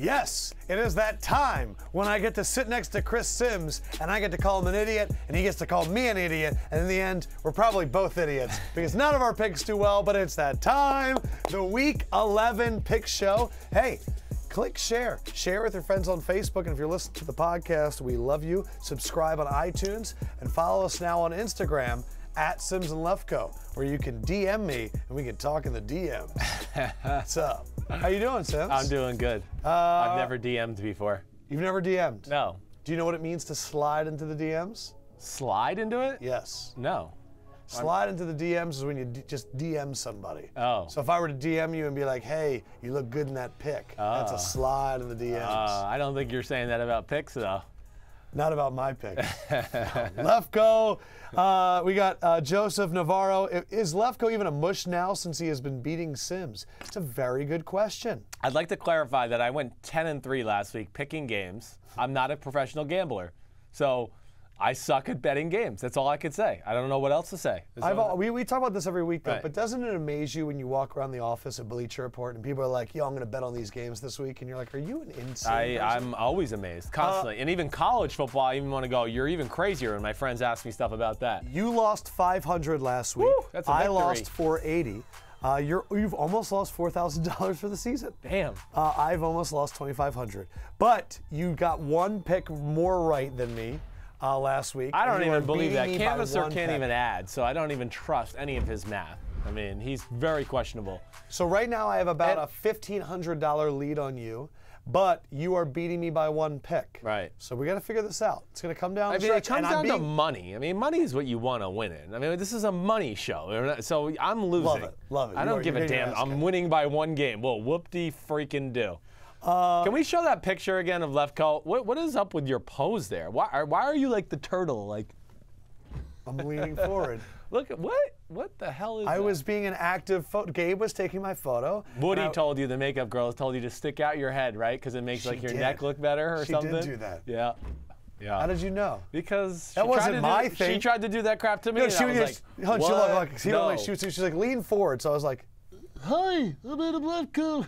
Yes, it is that time when I get to sit next to Chris Sims and I get to call him an idiot and he gets to call me an idiot, and in the end, we're probably both idiots because none of our picks do well, but it's that time, the Week 11 pick show. Hey, click share. Share with your friends on Facebook, and if you're listening to the podcast, we love you. Subscribe on iTunes and follow us now on Instagram at Sims and Lefkoe, where you can DM me and we can talk in the DMs. What's up? How you doing, Sims? I'm doing good. I've never DM'd before. You've never DM'd? No. Do you know what it means to slide into the DMs? Slide into it? Yes. No. Slide into the DMs is when you just DM somebody. Oh. So if I were to DM you and be like, hey, you look good in that pic, that's a slide in the DMs. I don't think you're saying that about picks, though. Not about my pick. Lefkoe. We got Joseph Navarro. Is Lefkoe even a mush now since he has been beating Sims? It's a very good question. I'd like to clarify that I went 10-3 last week picking games. I'm not a professional gambler. So I suck at betting games. That's all I could say. I don't know what else to say. We talk about this every week, though, Right. but doesn't it amaze you when you walk around the office at Bleacher Report and people are like, yo, I'm going to bet on these games this week, and you're like, are you an insane person? I'm always amazed, constantly. And even college football, I even want to go, you're even crazier, and my friends ask me stuff about that. You lost 500 last week. Woo, that's a I victory. lost 480. You've almost lost $4,000 for the season. Damn. I've almost lost 2,500. But you got one pick more right than me last week. I don't even believe that. Beating me by Canvasser one can't pick. even add, so I don't even trust any of his math. I mean, he's very questionable. So right now I have about a $1,500 lead on you, but you are beating me by one pick. Right. So we got to figure this out. It's going to come down. I the mean, it stretch, comes and down to money. I mean, money is what you want to win in. I mean, this is a money show, so I'm losing. Love it. Love it. I don't give a damn. I'm winning by one game. Well, whoop-de-freaking-do. Can we show that picture again of Lefkoe? What is up with your pose there? Why are you like the turtle? Like, I'm leaning forward. look at what the hell is that? I was being an active photo. Gabe was taking my photo. Woody told you, the makeup girl told you to stick out your head, right? Because it makes like your neck look better or something. She did do that. Yeah. Yeah. How did you know? Because that wasn't my thing. She tried to do that crap to me. No, and I was like, what? She's like, lean forward. So I was like, hi, I'm Adam Lefkoe.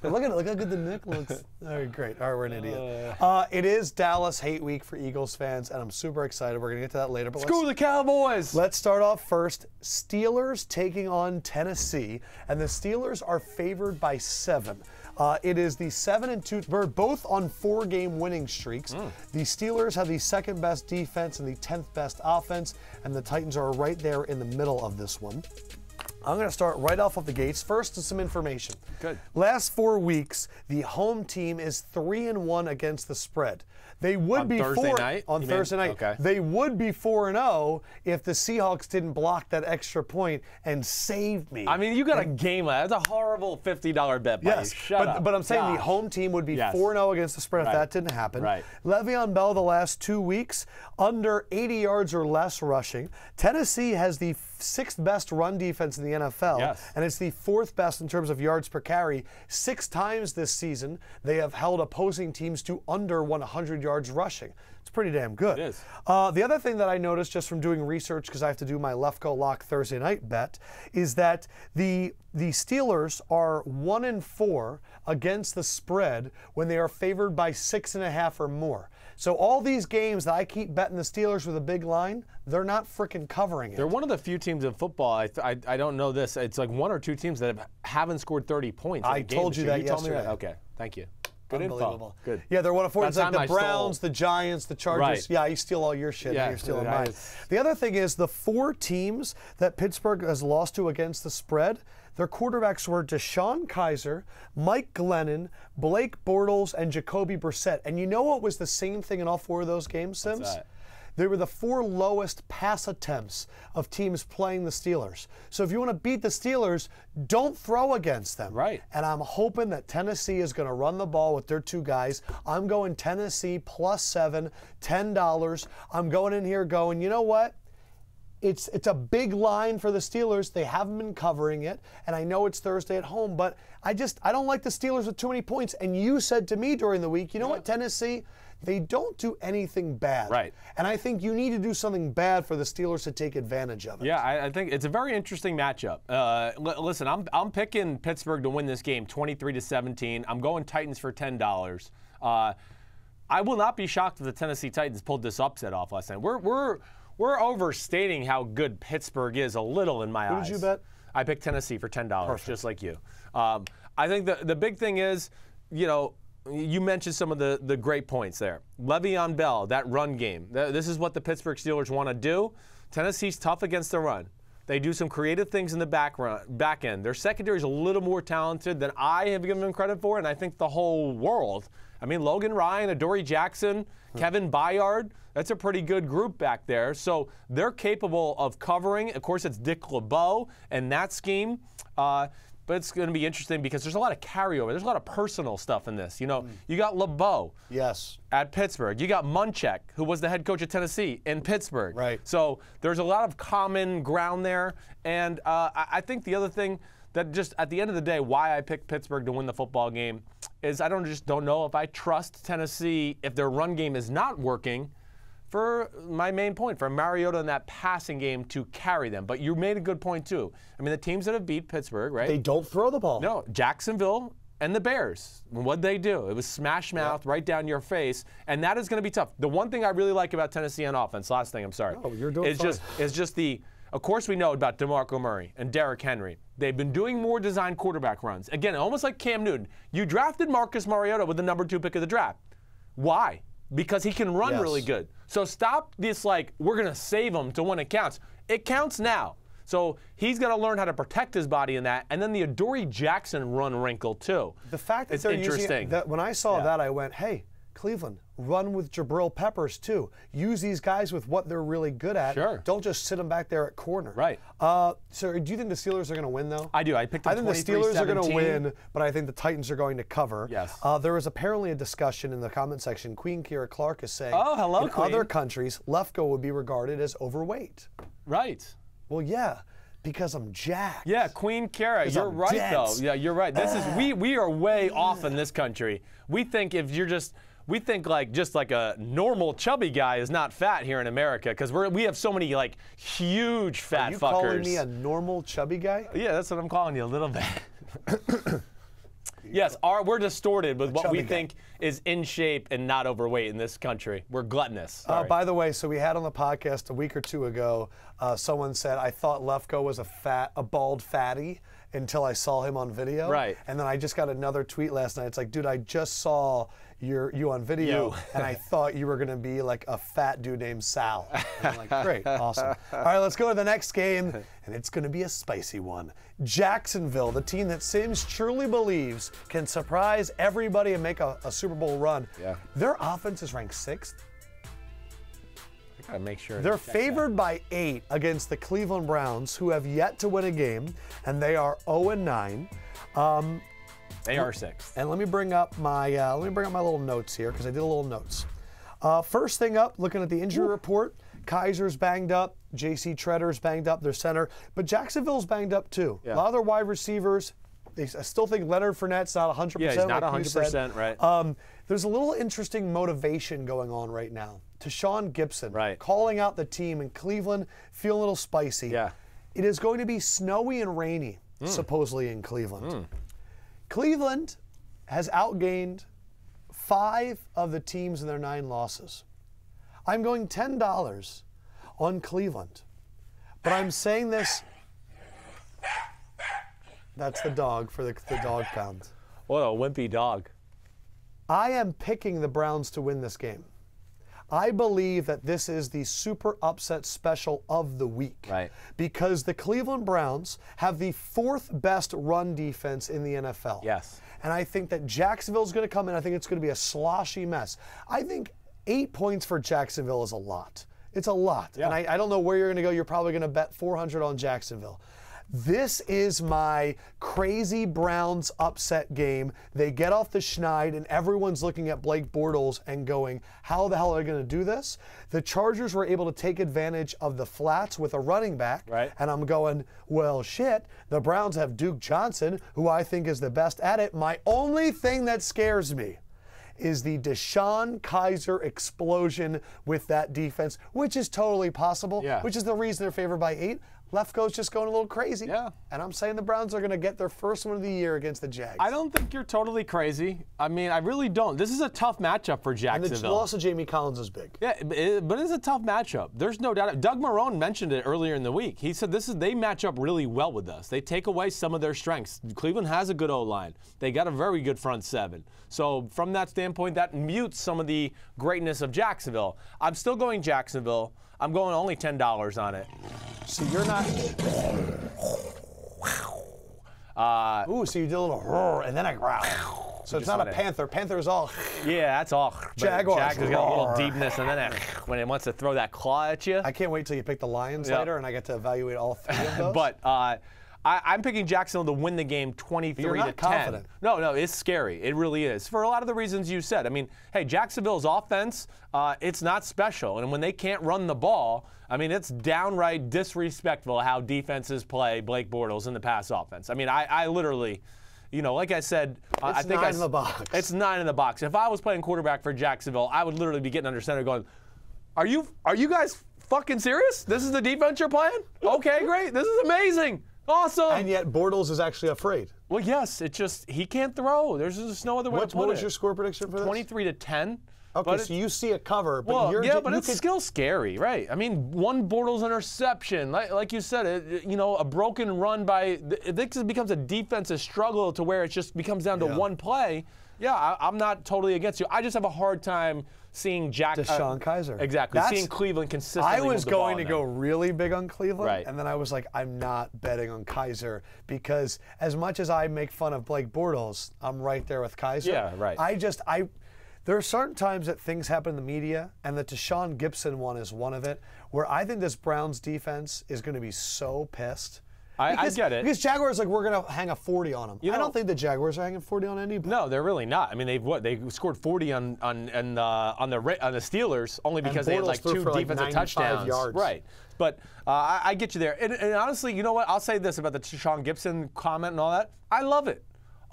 Look at it. Look how good the neck looks. All right, great. All right, we're an idiot. It is Dallas Hate Week for Eagles fans, and I'm super excited. We're going to get to that later. But screw the Cowboys. Let's start off first. Steelers taking on Tennessee, and the Steelers are favored by 7. It is the 7-2. We're both on 4-game winning streaks. The Steelers have the 2nd best defense and the 10th best offense, and the Titans are right there in the middle of this one. I'm going to start right off the gates. First is some information. Good. Last 4 weeks, the home team is 3-1 against the spread. They would be Thursday night? On Thursday night. Okay. They would be 4-0 if the Seahawks didn't block that extra point and saved me. I mean, you got a game. That's a horrible $50 bet by you. Shut up. But I'm saying the home team would be 4-0 against the spread if that didn't happen. Right. Le'Veon Bell the last 2 weeks, under 80 yards or less rushing. Tennessee has the 6th best run defense in the NFL, and it's the 4th best in terms of yards per carry. 6 times this season, they have held opposing teams to under 100 yards rushing. It's pretty damn good. It is. The other thing that I noticed just from doing research, because I have to do my Lefkoe lock Thursday night bet, is that the Steelers are 1-4 against the spread when they are favored by 6.5 or more. So all these games that I keep betting the Steelers with a big line, they're not freaking covering it. They're one of the few teams in football, I don't know this, it's like 1 or 2 teams that haven't scored 30 points. I told you that yesterday. Told me that? Okay, thank you. Good Unbelievable. Info. Good. Yeah, they're 1-4. It's like the Browns, stole. the Giants, the Chargers. Right. Yeah, you steal all your shit, and you're stealing mine. The other thing is the 4 teams that Pittsburgh has lost to against the spread, their quarterbacks were Deshaun Kaiser, Mike Glennon, Blake Bortles, and Jacoby Brissett. And you know what was the same thing in all 4 of those games, Sims? What's that? They were the 4 lowest pass attempts of teams playing the Steelers. So if you want to beat the Steelers, don't throw against them. Right. And I'm hoping that Tennessee is going to run the ball with their 2 guys. I'm going Tennessee +7, $10. I'm going in here going, you know what? It's a big line for the Steelers. They haven't been covering it, and I know it's Thursday at home, but I don't like the Steelers with too many points. And you said to me during the week, you know what, Tennessee, they don't do anything bad. Right. And I think you need to do something bad for the Steelers to take advantage of it. Yeah, I think it's a very interesting matchup. Listen, I'm picking Pittsburgh to win this game 23-17. I'm going Titans for $10. I will not be shocked if the Tennessee Titans pulled this upset off last night. We're overstating how good Pittsburgh is a little in my eyes. Who did you bet? I picked Tennessee for $10, Perfect. just like you. I think the big thing is, you mentioned some of the great points there. Le'Veon Bell, that run game. This is what the Pittsburgh Steelers want to do. Tennessee's tough against the run. They do some creative things in the back end. Their secondary is a little more talented than I have given them credit for, and I think the whole world. I mean, Logan Ryan, Adoree Jackson, Kevin Byard, that's a pretty good group back there. So they're capable of covering. Of course, it's Dick LeBeau and that scheme. But it's going to be interesting because there's a lot of carryover. There's a lot of personal stuff in this. You got LeBeau at Pittsburgh. You got Munchak, who was the head coach at Tennessee in Pittsburgh. Right. So there's a lot of common ground there. And I think the other thing that just at the end of the day, why I picked Pittsburgh to win the football game is I don't know if I trust Tennessee if their run game is not working. For my main point, for Mariota in that passing game to carry them. But you made a good point, too. I mean, the teams that have beat Pittsburgh, right? They don't throw the ball. No, Jacksonville and the Bears. What'd they do? It was smash mouth right down your face, and that is going to be tough. The one thing I really like about Tennessee on offense, last thing, I'm sorry. No, you're doing fine. Is just of course we know about DeMarco Murray and Derrick Henry. They've been doing more design quarterback runs. Again, almost like Cam Newton. You drafted Marcus Mariota with the number 2 pick of the draft. Why? Because he can run really good. So stop this we're going to save him to when it counts. It counts now. So he's going to learn how to protect his body in that. And then the Adoree Jackson run wrinkle, too. The fact that it's they're interesting. using when I saw that, I went, hey, Cleveland, run with Jabril Peppers, too. Use these guys with what they're really good at. Sure. Don't just sit them back there at corner. Right. So do you think the Steelers are going to win, though? I do. I picked them 23-17. I think the Steelers are going to win, but I think the Titans are going to cover. Yes. There was apparently a discussion in the comment section. Queen Kira Clark is saying, oh, hello, in Queen. Other countries, Lefkoe would be regarded as overweight. Right. Well, yeah. Because I'm jacked. Yeah, Queen Kara, you're right though. Yeah, you're right. This is we are way off in this country. We think just like a normal chubby guy is not fat here in America because we have so many huge fat fuckers. Are you calling me a normal chubby guy? Yeah, that's what I'm calling you a little bit. Yes, we're distorted with what we think is in shape and not overweight in this country. We're gluttonous. By the way, so we had on the podcast a week or two ago, someone said, I thought Lefkoe was a bald fatty until I saw him on video. Right. And then I just got another tweet last night. It's like, dude, I just saw you on video, and I thought you were going to be like a fat dude named Sal. And I'm like, great, awesome. All right, let's go to the next game, and it's going to be a spicy one. Jacksonville, the team that Sims truly believes can surprise everybody and make a Super Bowl run. Yeah. Their offense is ranked 6th. I gotta make sure. They're favored by 8 against the Cleveland Browns, who have yet to win a game, and they are 0-9. They are 6th. And let me bring up my little notes here because I did a little notes. First thing up, looking at the injury report, Kaiser's banged up, J.C. Tretter's banged up, their center, but Jacksonville's banged up too. Yeah. A lot of their wide receivers. I still think Leonard Fournette's not 100%. Yeah, he's not like 100%, right? There's a little interesting motivation going on right now. Tashawn Gibson, right, calling out the team in Cleveland, feeling a little spicy. Yeah. It is going to be snowy and rainy, supposedly in Cleveland. Cleveland has outgained 5 of the teams in their 9 losses. I'm going $10 on Cleveland, but I'm saying this. That's the dog for the dog pound. What a wimpy dog. I am picking the Browns to win this game. I believe that this is the super upset special of the week. Right. Because the Cleveland Browns have the 4th best run defense in the NFL. Yes. And I think that Jacksonville's going to come in. I think it's going to be a sloshy mess. I think 8 points for Jacksonville is a lot. It's a lot. Yeah. And I don't know where you're going to go. You're probably going to bet 400 on Jacksonville. This is my crazy Browns upset game. They get off the schneid, and everyone's looking at Blake Bortles and going, how the hell are they going to do this? The Chargers were able to take advantage of the flats with a running back. Right. And I'm going, well, shit, the Browns have Duke Johnson, who I think is the best at it. My only thing that scares me is the Deshaun Kaiser explosion with that defense, which is totally possible, which is the reason they're favored by 8. Lefkoe's just going a little crazy. Yeah. And I'm saying the Browns are going to get their first one of the year against the Jags. I don't think you're totally crazy. I mean, I really don't. This is a tough matchup for Jacksonville. And the loss of Jamie Collins is big. Yeah, but it's a tough matchup. There's no doubt. Doug Marrone mentioned it earlier in the week. He said they match up really well with us. They take away some of their strengths. Cleveland has a good O-line. They got a very good front seven. So from that standpoint, that mutes some of the greatness of Jacksonville. I'm still going Jacksonville. I'm going only $10 on it. So you're not. So you did a little roar and then a growl. So it's not a panther. Panther's all. Yeah, that's all. Jaguars. Jaguars got a little deepness, and then when it wants to throw that claw at you. I can't wait till you pick the Lions later, and I get to evaluate all 3 of those. But I'm picking Jacksonville to win the game 23-10. You're not confident. No, it's scary. It really is. For a lot of the reasons you said. I mean, hey, Jacksonville's offense, it's not special. And when they can't run the ball, I mean, it's downright disrespectful how defenses play Blake Bortles in the pass offense. I mean, I literally, like I said, I think 9 in the box. It's 9 in the box. If I was playing quarterback for Jacksonville, I would literally be getting under center going, are you guys fucking serious? This is the defense you're playing? Okay, great. This is amazing. Awesome. And yet Bortles is actually afraid. Well, yes, he can't throw. There's just no other way to put it. What was your score prediction for this? 23-10. Okay, so you see a cover, but it's still scary, right? I mean, one Bortles interception, like you said, a broken run it becomes a defensive struggle to where it just becomes down to one play. Yeah, I'm not totally against you. I just have a hard time seeing Deshaun Kaiser. Exactly. Seeing Cleveland consistently. I was going to go really big on Cleveland, right. And then I was like, I'm not betting on Kaiser because as much as I make fun of Blake Bortles, I'm right there with Kaiser. Yeah, right. There are certain times that things happen in the media, and the Deshaun Gibson one is one of it, where I think this Browns defense is going to be so pissed. I get it. Because Jaguars, we're going to hang a 40 on them. I don't think the Jaguars are hanging 40 on anybody. No, they're really not. I mean, they scored 40 on the Steelers only because they had 2 defensive touchdowns. Yards. Right. But I get you there. And honestly, you know what? I'll say this about the Deshaun Gibson comment and all that. I love it.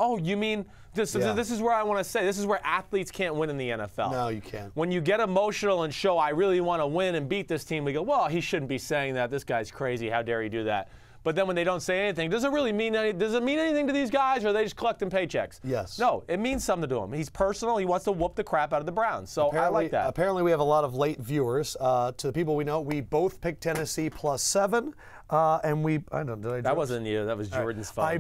Oh, you mean this is where I want to say. This is where athletes can't win in the NFL. No, you can't. When you get emotional and show I really want to win and beat this team, we go, well, he shouldn't be saying that. This guy's crazy. How dare he do that? But then when they don't say anything, does it mean anything to these guys, or are they just collecting paychecks? Yes. No, it means something to him. He's personal. He wants to whoop the crap out of the Browns. So I like that. Apparently, we have a lot of late viewers. To the people we know, we both picked Tennessee +7. And that wasn't you. That was Jordan's fault.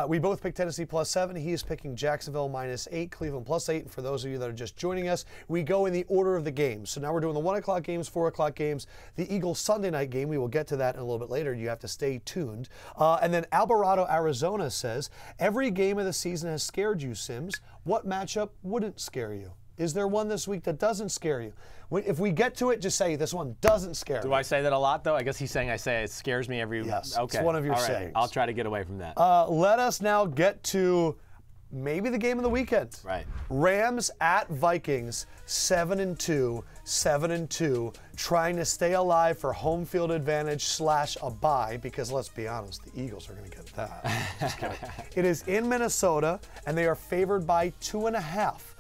We both picked Tennessee +7. He is picking Jacksonville -8, Cleveland +8. And for those of you that are just joining us, we go in the order of the games. So now we're doing the 1 o'clock games, 4 o'clock games, the Eagles Sunday night game. We will get to that in a little bit later. You have to stay tuned. And then Alvarado, Arizona says, every game of the season has scared you, Sims. What matchup wouldn't scare you? Is there one this week that doesn't scare you? If we get to it, just say this one doesn't scare me. Do I say that a lot, though? I guess he's saying I say it scares me every. Yes, okay. It's one of your All right. sayings. I'll try to get away from that. Let us now get to maybe the game of the weekend. Right. Rams at Vikings, 7-2, 7-2, trying to stay alive for home field advantage / a bye, because let's be honest, the Eagles are going to get that. Just kidding. It is in Minnesota, and they are favored by 2.5.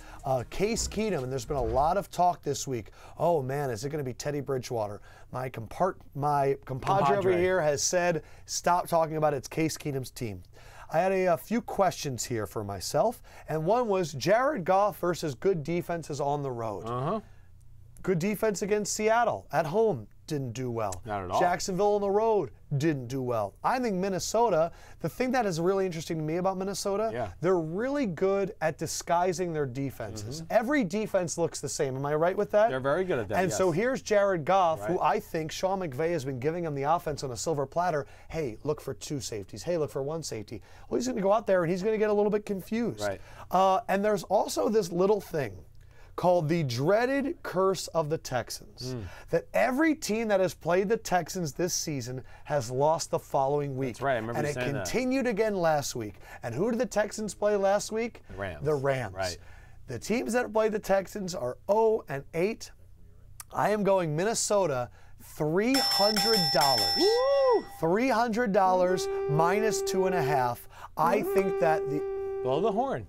Case Keenum, and there's been a lot of talk this week. Oh man, is it going to be Teddy Bridgewater? My compadre over here has said, stop talking about it. It's Case Keenum's team. I had a few questions here for myself, and one was Jared Goff versus good defenses on the road. Good defense against Seattle at home. Didn't do well. Not at all. Jacksonville on the road didn't do well. I think Minnesota, the thing that is really interesting to me about Minnesota, they're really good at disguising their defenses. Every defense looks the same. Am I right with that? They're very good at that, And so here's Jared Goff, who I think Sean McVay has been giving him the offense on a silver platter. Hey, look for 2 safeties. Hey, look for 1 safety. Well, he's going to go out there and he's going to get a little bit confused. Right. And there's also this little thing called the dreaded curse of the Texans. That every team that has played the Texans this season has lost the following week. That's right, I remember and you it saying that. continued again last week. And who did the Texans play last week? The Rams. The Rams. Right. The teams that played the Texans are 0-8. I am going Minnesota $300. $300 minus 2.5. I think that Blow the horn.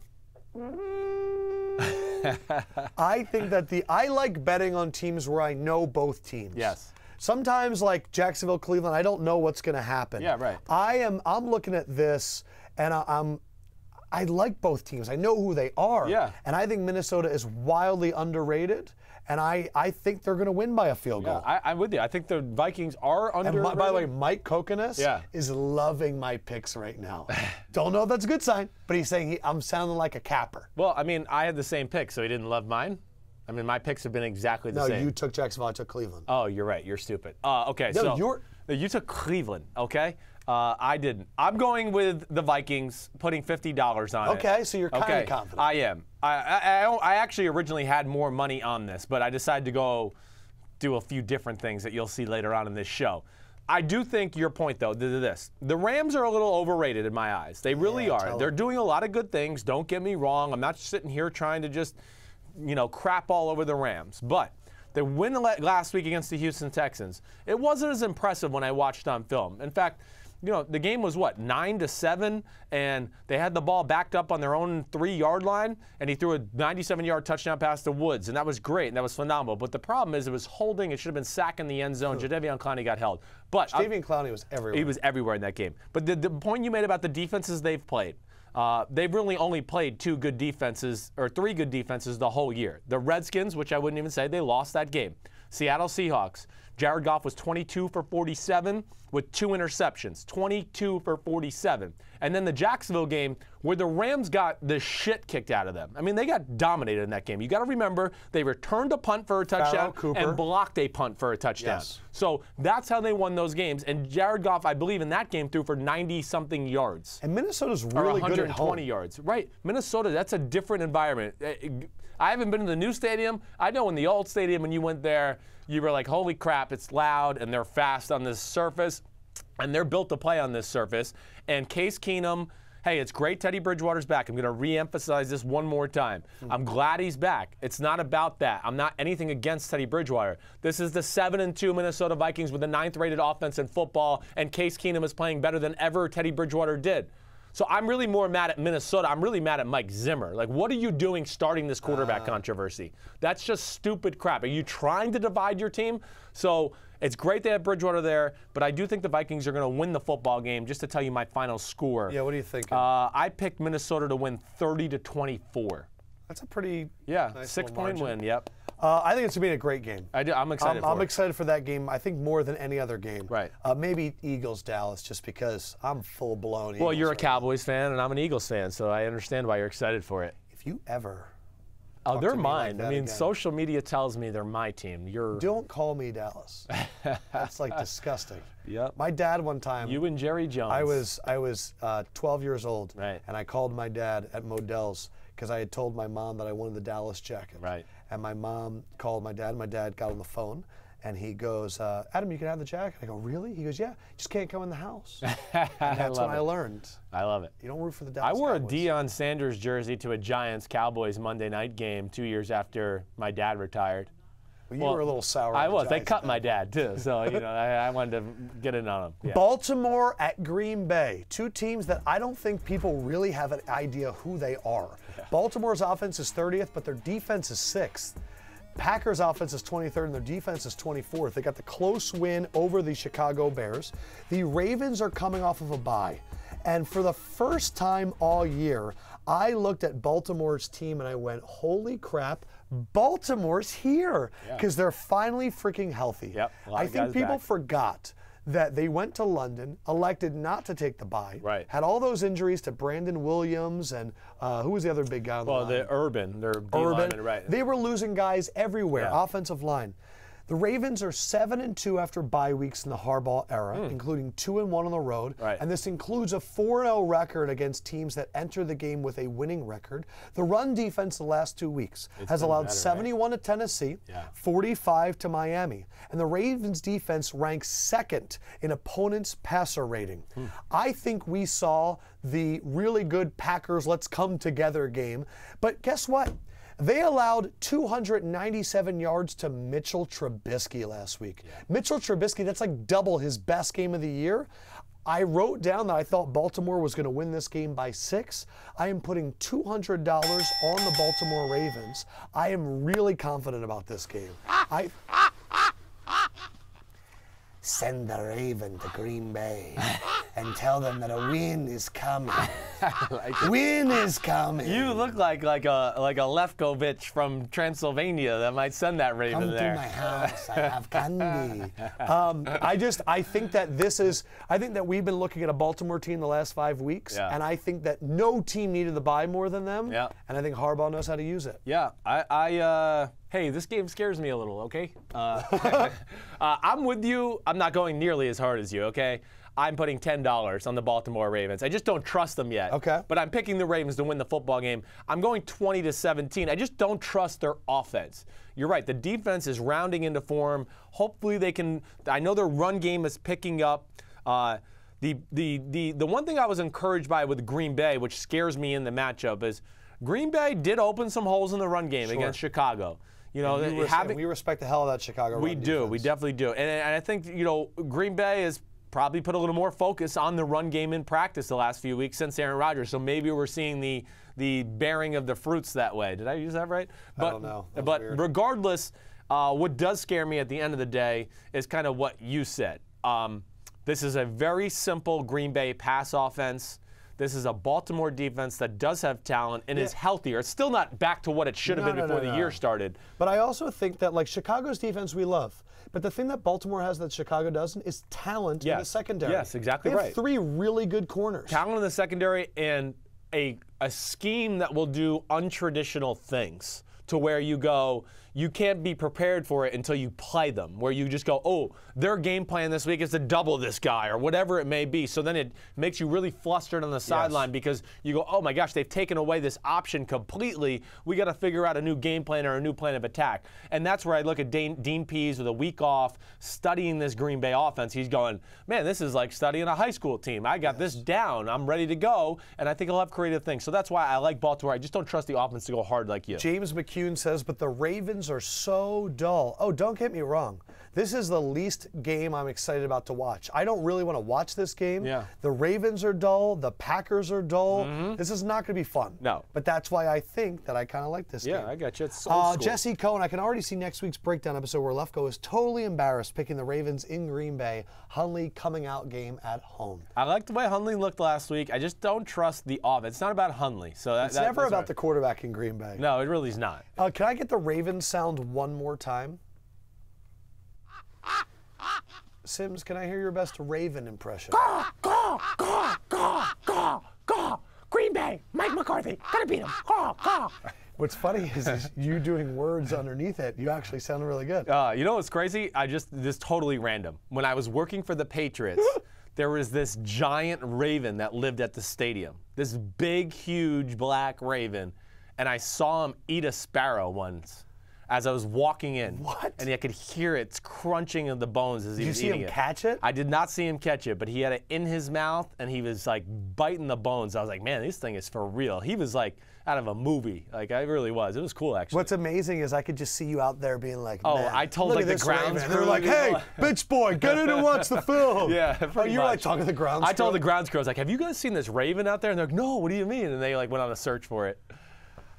I like betting on teams where I know both teams. Yes. Sometimes like Jacksonville, Cleveland, I don't know what's going to happen. Yeah, right. I'm looking at this and I like both teams. I know who they are. Yeah. And I think Minnesota is wildly underrated. And I think they're going to win by a field goal. I'm with you. I think the Vikings are underrated. And by the way, Mike Kokonis is loving my picks right now. Don't know if that's a good sign, but he's saying I'm sounding like a capper. Well, I mean, I had the same pick, so he didn't love mine. I mean, my picks have been exactly the same. No, you took Jacksonville, I took Cleveland. Oh, you're right. You're stupid. Okay, No, so you took Cleveland, okay? I didn't. I'm going with the Vikings, putting $50 on it. Okay, so you're kind of confident. I am. I actually originally had more money on this, but I decided to go do a few different things that you'll see later on in this show. I do think your point, though, this. The Rams are a little overrated in my eyes. They really are. They're doing a lot of good things. Don't get me wrong. I'm not sitting here trying to just, crap all over the Rams. But the win last week against the Houston Texans, it wasn't as impressive when I watched on film. In fact, the game was 9-7, and they had the ball backed up on their own 3-yard line, and he threw a 97-yard touchdown pass to Woods, and that was great, and that was phenomenal. But the problem is it was holding. It should have been sack in the end zone. Jadeveon Clowney got held. But Jadeveon Clowney was everywhere. He was everywhere in that game. But the point you made about the defenses they've played, they've really only played 2 good defenses or 3 good defenses the whole year. The Redskins, which I wouldn't even say, they lost that game. Seattle Seahawks. Jared Goff was 22 for 47 with 2 interceptions, 22 for 47. And then the Jacksonville game where the Rams got the shit kicked out of them. I mean, they got dominated in that game. You got to remember, they returned a punt for a touchdown and blocked a punt for a touchdown. Yes. So that's how they won those games. And Jared Goff, I believe, in that game threw for 90-something yards. And Minnesota's really good at home. 120 yards. Right. Minnesota, that's a different environment. I haven't been to the new stadium. I know in the old stadium when you went there, you were like, holy crap, it's loud and they're fast on this surface. And they're built to play on this surface. And Case Keenum, hey, it's great Teddy Bridgewater's back. I'm going to re-emphasize this one more time. I'm glad he's back. It's not about that. I'm not anything against Teddy Bridgewater. This is the 7-2 Minnesota Vikings with the 9th-rated offense in football, and Case Keenum is playing better than ever Teddy Bridgewater did. So I'm really more mad at Minnesota. I'm really mad at Mike Zimmer. Like, what are you doing starting this quarterback controversy? That's just stupid crap. Are you trying to divide your team? So it's great they have Bridgewater there, but I do think the Vikings are going to win the football game. Just to tell you my final score. Yeah, what do you think? I picked Minnesota to win 30-24. That's a pretty nice 6-point win. Yep. I think it's going to be a great game. I'm excited for it. I'm excited for that game, I think, more than any other game. Right. Maybe Eagles-Dallas, just because I'm full-blown Well, you're a Cowboys fan, and I'm an Eagles fan, so I understand why you're excited for it. If you ever Oh, they're mine. Like I mean, again. Social media tells me they're my team. Don't call me Dallas. That's like disgusting. Yep. My dad one time. You and Jerry Jones. I was 12 years old. Right. And I called my dad at Modell's because I had told my mom that I wanted the Dallas jacket. Right. And my mom called my dad. My dad got on the phone. And he goes, Adam, you can have the jacket. I go, really? He goes, yeah, just can't go in the house. And that's when I learned. I love it. You don't root for the Dallas I wore Cowboys. a Deion Sanders jersey to a Giants-Cowboys Monday night game 2 years after my dad retired. Well, you were a little sour. I on the was. They Giants cut my dad, too. So, I wanted to get in on him. Yeah. Baltimore at Green Bay, 2 teams that I don't think people really have an idea who they are. Yeah. Baltimore's offense is 30th, but their defense is 6th. Packers' offense is 23rd and their defense is 24th. They got the close win over the Chicago Bears. The Ravens are coming off of a bye. And for the first time all year, I looked at Baltimore's team and I went, holy crap, Baltimore's here. Because they're finally freaking healthy. Yep, I think people forgot that they went to London, elected not to take the bye, had all those injuries to Brandon Williams and who was the other big guy on the line? Well, Urban. They're Urban. lineman, right. They were losing guys everywhere, offensive line. The Ravens are 7-2 after bye weeks in the Harbaugh era, including 2-1 on the road. Right. And this includes a 4-0 record against teams that enter the game with a winning record. The run defense the last 2 weeks has allowed 71 to Tennessee, 45 to Miami. And the Ravens defense ranks second in opponents' passer rating. I think we saw the really good Packers let's come together game. But guess what? They allowed 297 yards to Mitchell Trubisky last week. Mitchell Trubisky, that's like double his best game of the year. I wrote down that I thought Baltimore was going to win this game by 6. I am putting $200 on the Baltimore Ravens. I am really confident about this game. Send the Raven to Green Bay and tell them that a win is coming. Win is coming. You look like a Lefkoe from Transylvania that might send that Raven there. Come to my house. I have candy. I think that we've been looking at a Baltimore team the last 5 weeks, and I think that no team needed the bye more than them. Yeah. And I think Harbaugh knows how to use it. Yeah. Hey, this game scares me a little, okay? I'm with you. I'm not going nearly as hard as you, okay? I'm putting $10 on the Baltimore Ravens. I just don't trust them yet. Okay. But I'm picking the Ravens to win the football game. I'm going 20-17. I just don't trust their offense. You're right. The defense is rounding into form. Hopefully they can. I know their run game is picking up. The one thing I was encouraged by with Green Bay, which scares me in the matchup, is Green Bay did open some holes in the run game against Chicago. You know, we respect the hell of that Chicago run defense. We definitely do. And I think, Green Bay has probably put a little more focus on the run game in practice the last few weeks since Aaron Rodgers. So maybe we're seeing the bearing of the fruits that way. Did I use that right? I don't know. But regardless, what does scare me at the end of the day is kind of what you said. This is a very simple Green Bay pass offense. This is a Baltimore defense that does have talent and is healthier. It's still not back to what it should have been before the year started. But I also think that, like, Chicago's defense we love. But the thing that Baltimore has that Chicago doesn't is talent in the secondary. Yes, exactly right. They have 3 really good corners. Talent in the secondary and a scheme that will do untraditional things to where you go, you can't be prepared for it until you play them, where you just go, oh, their game plan this week is to double this guy or whatever it may be. So then it makes you really flustered on the sideline because you go, oh my gosh, they've taken away this option completely. We got to figure out a new game plan or a new plan of attack. And that's where I look at Dean Pease with a week off, studying this Green Bay offense. He's going, man, this is like studying a high school team. I got this down. I'm ready to go. And I think he'll have creative things. So that's why I like Baltimore. I just don't trust the offense to go hard like you. James McCune says, but the Ravens are so dull. Oh, don't get me wrong. This is the least game I'm excited about to watch. I don't really want to watch this game. Yeah. The Ravens are dull. The Packers are dull. This is not going to be fun. No. But that's why I think that I kind of like this game. Yeah, I got you. It's old school. Jesse Cohen, I can already see next week's breakdown episode where Lefkoe is totally embarrassed picking the Ravens in Green Bay. Hundley coming out game at home. I like the way Hundley looked last week. I just don't trust the offense. It's not about Hundley. So it's never about the quarterback in Green Bay. No, it really is not. Can I get the Ravens sound one more time? Sims, can I hear your best Raven impression? Caw, caw, caw, caw, caw, caw. Green Bay, Mike McCarthy, gotta beat him. Caw, caw. What's funny is you doing words underneath it. You actually sound really good. You know what's crazy? This totally random. When I was working for the Patriots, there was this giant raven that lived at the stadium. This big, huge black raven, and I saw him eat a sparrow once as I was walking in. What? And I could hear it crunching of the bones as he was eating it. Did you see him catch it? I did not see him catch it, but he had it in his mouth, and he was like biting the bones. I was like, man, this thing is for real. He was like out of a movie. Like, I really was. It was cool, actually. What's amazing is I could just see you out there being like, oh, man, I told look like at the grounds crew. They're like, hey, bitch boy, get in and watch the film. Yeah, you were like talking to the grounds crew? I told the grounds crew, I was like, have you guys seen this raven out there? And they're like, no, what do you mean? And they like went on a search for it.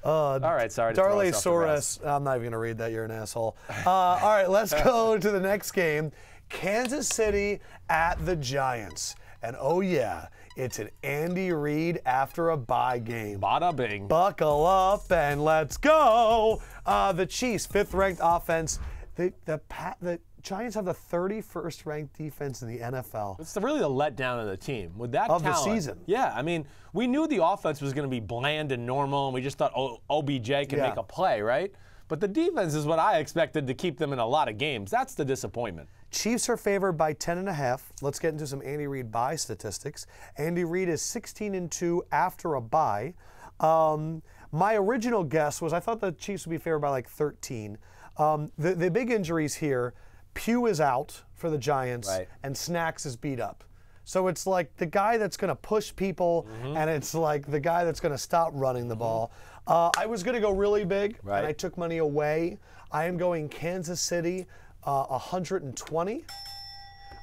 All right, sorry. Darley Soros, I'm not even going to read that. You're an asshole. All right, let's go to the next game. Kansas City at the Giants. And oh, yeah, it's an Andy Reid after a bye game. Bada bing. Buckle up and let's go. The Chiefs, 5th-ranked offense. The Giants have the 31st ranked defense in the NFL. It's really the letdown of the team. With that of talent, the season. Yeah, I mean, we knew the offense was going to be bland and normal, and we just thought, oh, OBJ can make a play, right? But the defense is what I expected to keep them in a lot of games. That's the disappointment. Chiefs are favored by 10.5. Let's get into some Andy Reid bye statistics. Andy Reid is 16-2 after a bye. My original guess was I thought the Chiefs would be favored by like 13. The big injuries here, Pugh is out for the Giants, Right. and Snacks is beat up. So it's like the guy that's going to push people, and it's like the guy that's going to stop running the ball. I was going to go really big, Right. and I took money away. I am going Kansas City, 120.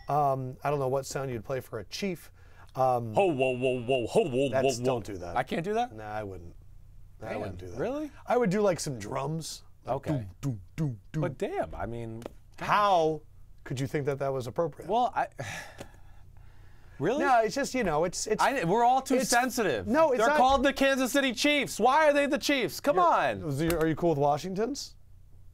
I don't know what sound you'd play for a Chief. Whoa, whoa, whoa, whoa, whoa, whoa, That's, whoa. don't do that. I can't do that? Nah, I wouldn't. I wouldn't do that. Really? I would do like some drums. Like Okay. doom, doom, doom. But damn, I mean, How could you think that that was appropriate? well, really? no, it's just, you know, it's We're all too It's- sensitive. no, it's They're not- called the Kansas City Chiefs. Why are they the Chiefs? Come on. Are you cool with Washington's?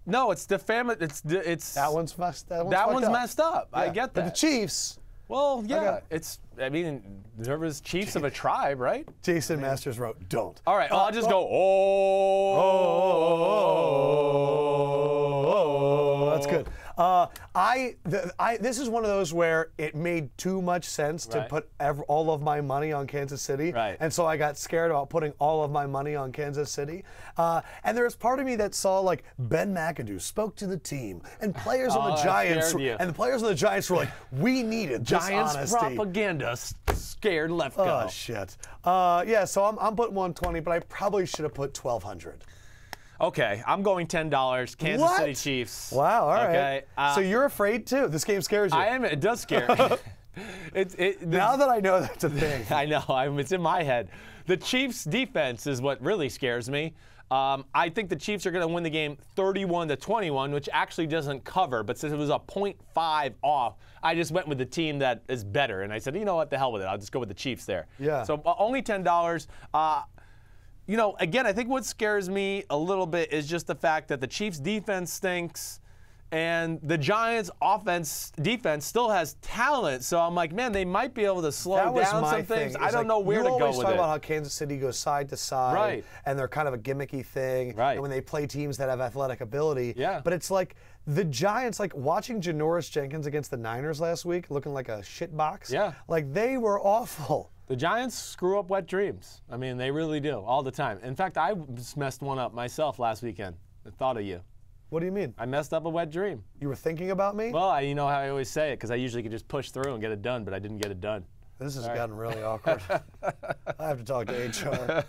No, it's the family. It's That one's messed. That one's fucked up. messed up. I Yeah. get But that. the Chiefs, Well, yeah, got- it's. I mean, there was chiefs of a tribe, right? Jason Masters wrote, don't. All right, I'll just go. Oh, That's good. This is one of those where it made too much sense to Right. put all of my money on Kansas City. Right. And so I got scared about putting all of my money on Kansas City. And there was part of me that saw like Ben McAdoo spoke to the team and players on the that Giants. scared you. And the players on the Giants were like, we needed Giants this honesty. propaganda scared Lefkoe. Oh, shit. Yeah, so I'm putting 120, but I probably should have put 1,200. Okay, I'm going $10. Kansas What? City Chiefs. Wow, all right. Okay, So you're afraid too? This game scares you? I am. It does scare me. Now that I know that's a thing. I know. It's in my head. The Chiefs' defense is what really scares me. I think the Chiefs are going to win the game 31-21, which actually doesn't cover. But since it was a 0.5 off, I just went with the team that is better. And I said, you know what, the hell with it. I'll just go with the Chiefs there. Yeah. So only $10. You know, again, I think what scares me a little bit is just the fact that the Chiefs' defense stinks. And the Giants' defense still has talent, so I'm like, man, they might be able to slow That was down my some things. thing. I It's don't like, know where to you go always with talk it. about how Kansas City goes side to side, Right. and they're kind of a gimmicky thing. Right. And when they play teams that have athletic ability. Yeah. But it's like the Giants, like watching Janoris Jenkins against the Niners last week, looking like a shit box. Yeah. Like they were awful. The Giants screw up wet dreams. I mean, they really do all the time. In fact, I messed one up myself last weekend. I thought of you. What do you mean? I messed up a wet dream. You were thinking about me? Well, you know how I always say it, because I usually could just push through and get it done, but I didn't get it done. This has gotten really awkward. I have to talk to HR.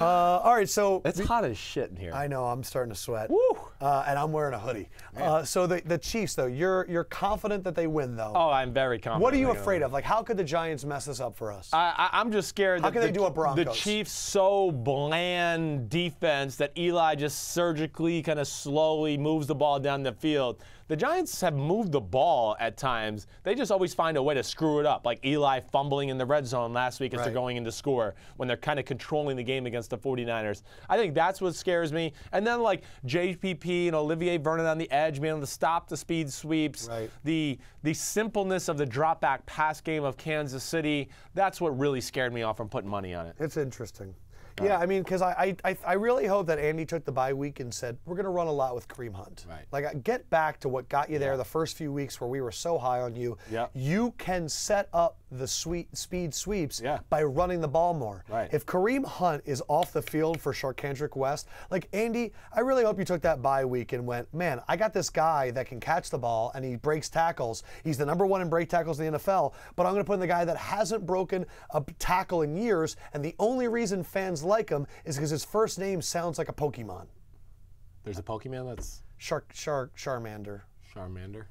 All right, so It's hot as shit in here. I know I'm starting to sweat. Woo! And I'm wearing a hoodie. So the Chiefs, though, you're confident that they win, though. Oh, I'm very confident. What are you they're gonna afraid win. of? Like, how could the Giants mess this up for us? I'm just scared How that can they do a the Broncos? Chiefs' so bland defense that Eli just surgically kind of slowly moves the ball down the field. The Giants have moved the ball at times. They just always find a way to screw it up, like Eli fumbling in the red zone last week as they're Right. going in to score when they're kind of controlling the game against the 49ers. I think that's what scares me. And then like JPP and Olivier Vernon on the edge, being able to stop the speed sweeps. Right. The simpleness of the drop back pass game of Kansas City, that's what really scared me off from putting money on it. It's interesting. Yeah, I mean, because I really hope that Andy took the bye week and said, we're going to run a lot with Kareem Hunt. Right. Like, get back to what got you there the first few weeks where we were so high on you. Yeah. You can set up the speed sweeps Yeah. by running the ball more. Right. If Kareem Hunt is off the field for Sharkandrick West, like, Andy, I really hope you took that bye week and went, man, I got this guy that can catch the ball and he breaks tackles. He's the #1 in break tackles in the NFL, but I'm going to put in the guy that hasn't broken a tackle in years, and the only reason fans like him is because his first name sounds like a Pokemon. There's a Pokemon that's Charmander. Charmander.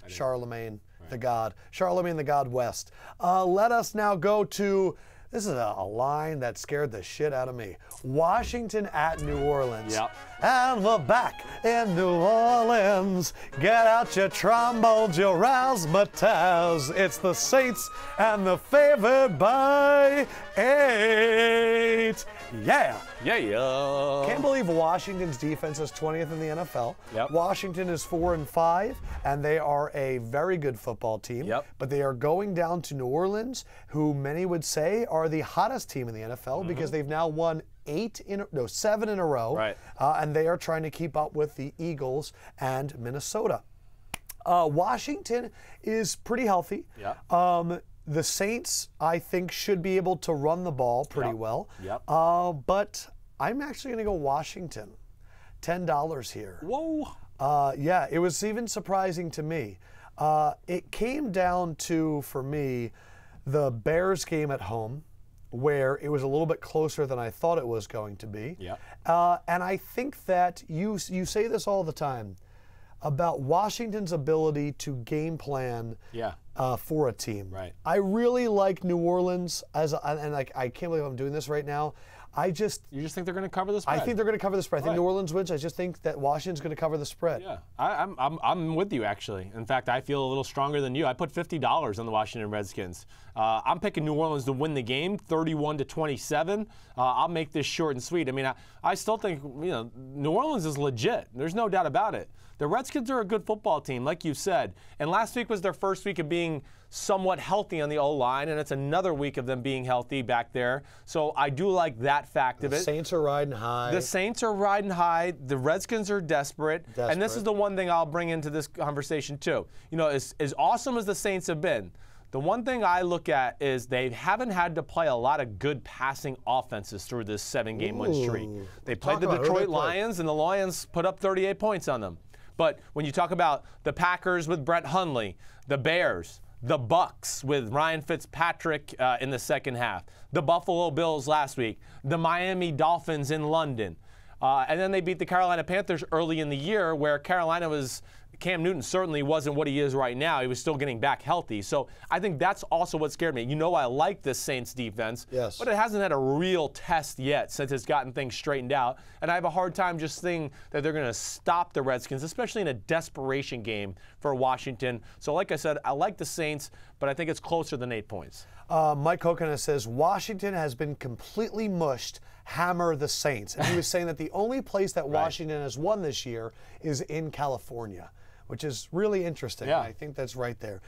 Charlemagne the God. Charlemagne the God West. Let us now go to, this is a line that scared the shit out of me. Washington at New Orleans. Yep. And we're back in New Orleans. Get out your trombones, your razzmatazz. It's the Saints and the favored by 8. Yeah. Yeah. Can't believe Washington's defense is 20th in the NFL. Yep. Washington is 4-5, and they are a very good football team. Yep. But they are going down to New Orleans, who many would say are the hottest team in the NFL because they've now won 7 in a row. Right. And they are trying to keep up with the Eagles and Minnesota. Washington is pretty healthy. Yeah. The Saints, I think, should be able to run the ball pretty well. Yep. But I'm actually going to go Washington. $10 here. Whoa. Yeah, it was even surprising to me. It came down to, for me, the Bears game at home, where it was a little bit closer than I thought it was going to be. Yeah. And I think that you say this all the time about Washington's ability to game plan for a team. Right. I really like New Orleans and I can't believe I'm doing this right now. You just think they're going to cover the spread? I think they're going to cover the spread. I think New Orleans wins. I just think that Washington's going to cover the spread. Yeah, I'm with you actually. In fact, I feel a little stronger than you. I put $50 on the Washington Redskins. I'm picking New Orleans to win the game, 31-27. I'll make this short and sweet. I mean, I still think New Orleans is legit. There's no doubt about it. The Redskins are a good football team, like you said. And last week was their first week of being somewhat healthy on the O-line, and it's another week of them being healthy back there. So I do like that fact of it. The Saints are riding high. The Saints are riding high. The Redskins are desperate. And this is the one thing I'll bring into this conversation, too. As awesome as the Saints have been, the one thing I look at is they haven't had to play a lot of good passing offenses through this 7-game win streak. They played the Detroit Lions, and the Lions put up 38 points on them. But when you talk about the Packers with Brett Hundley, the Bears, the Bucks with Ryan Fitzpatrick in the second half, the Buffalo Bills last week, the Miami Dolphins in London, and then they beat the Carolina Panthers early in the year, where Cam Newton certainly wasn't what he is right now. He was still getting back healthy. So I think that's also what scared me. I like this Saints defense, but it hasn't had a real test yet since it's gotten things straightened out. And I have a hard time just thinking that they're going to stop the Redskins, especially in a desperation game for Washington. So like I said, I like the Saints, but I think it's closer than 8 points. Mike Coconut says, Washington has been completely mushed. Hammer the Saints. And he was saying that the only place that Washington has won this year is in California, which is really interesting. Yeah. I think that's right there.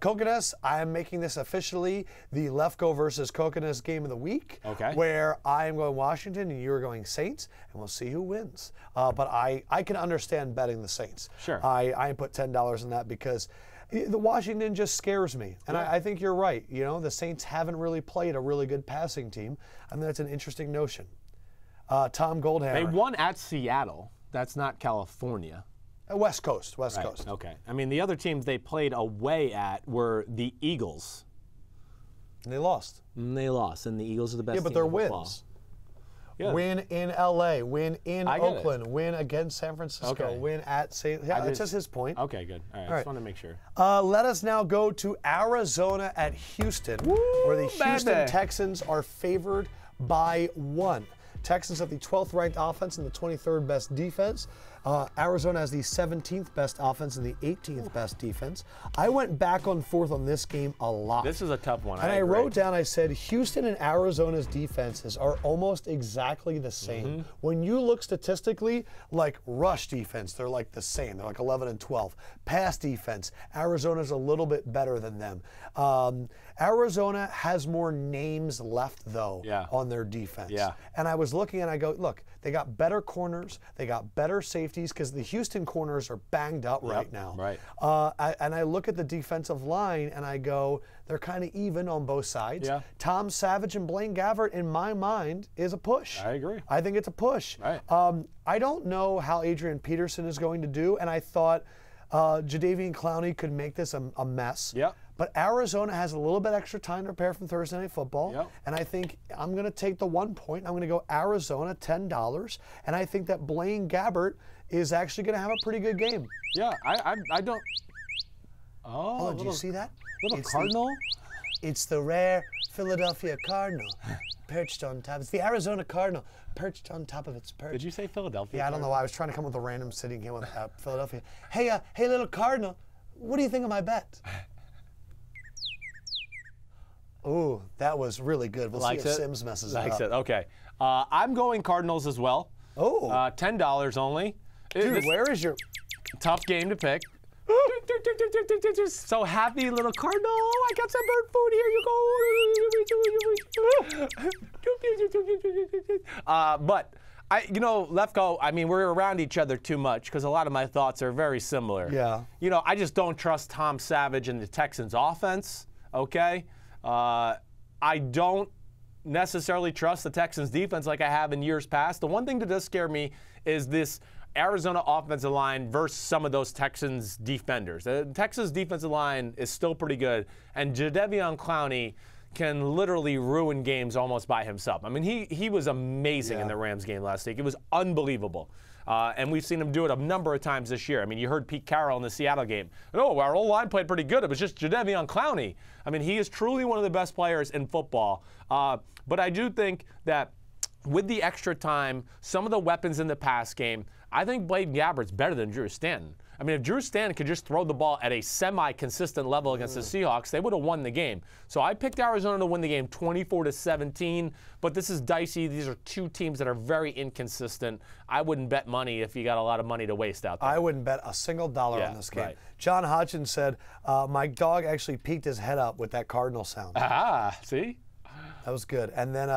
Coconuts, I am making this officially the Lefkoe versus Coconuts game of the week, where I am going Washington and you're going Saints, and we'll see who wins. But I can understand betting the Saints. Sure. I put $10 on that because the Washington just scares me. And I think you're right. The Saints haven't really played a really good passing team. I mean, that's an interesting notion. Tom Goldhammer. They won at Seattle. That's not California. West Coast. Okay. I mean, the other teams they played away at were the Eagles. And they lost. And they lost, and the Eagles are the best team but they're in football. wins. Yeah. Win in L.A., win in Oakland, win against San Francisco, win at St. Yeah, that's just his point. Okay, good. All right, I just want to make sure. Let us now go to Arizona at Houston, where the Houston Texans are favored by 1. Texans have the 12th ranked offense and the 23rd best defense. Arizona has the 17th best offense and the 18th best defense. I went back and forth on this game a lot. This is a tough one. And I wrote down, I said, Houston and Arizona's defenses are almost exactly the same. When you look statistically, like rush defense, they're like the same. They're like 11 and 12. Pass defense, Arizona's a little bit better than them. Arizona has more names left, though, on their defense. And I was looking and I go, look, they got better corners, they got better safeties, because the Houston corners are banged up right now. And I look at the defensive line and I go, they're kind of even on both sides. Tom Savage and Blaine Gabbert, in my mind, is a push. I agree. I think it's a push. I don't know how Adrian Peterson is going to do, and I thought Jadeveon Clowney could make this a mess. But Arizona has a little bit extra time to prepare from Thursday Night Football. And I think I'm going to take the 1 point. I'm going to go Arizona, $10. And I think that Blaine Gabbert is actually going to have a pretty good game. I don't. Oh, did you see that? Little Cardinal? It's the rare Philadelphia Cardinal perched on top. It's the Arizona Cardinal perched on top of its perch. Did you say Philadelphia? Yeah, I don't know why. I was trying to come up with a random city and came with Philadelphia. Hey, little Cardinal, what do you think of my bet? Ooh, that was really good. We'll see if Sims messes it up. Okay. I'm going Cardinals as well. Oh. $10 only. Dude, where is your... Tough game to pick. So happy little Cardinal. Oh, I got some bird food. Here you go. But Lefkoe, I mean, we're around each other too much because a lot of my thoughts are very similar. Yeah. I just don't trust Tom Savage and the Texans offense, okay? I don't necessarily trust the Texans defense like I have in years past. The one thing that does scare me is this Arizona offensive line versus some of those Texans defenders. The Texas defensive line is still pretty good, and Jadeveon Clowney can literally ruin games almost by himself. I mean, he was amazing in the Rams game last week. It was unbelievable. And we've seen him do it a number of times this year. I mean, you heard Pete Carroll in the Seattle game. Oh, our old line played pretty good. It was just Jadeveon Clowney. I mean, he is truly one of the best players in football. But I do think that with the extra time, some of the weapons in the pass game, I think Blaine Gabbert's better than Drew Stanton. I mean, if Drew Stanton could just throw the ball at a semi-consistent level against the Seahawks, they would have won the game. So I picked Arizona to win the game 24-17, but this is dicey. These are two teams that are very inconsistent. I wouldn't bet money if you got a lot of money to waste out there. I wouldn't bet a single dollar on this game. Right. John Hodgins said, my dog actually peeked his head up with that Cardinal sound. Ah, see? That was good. And then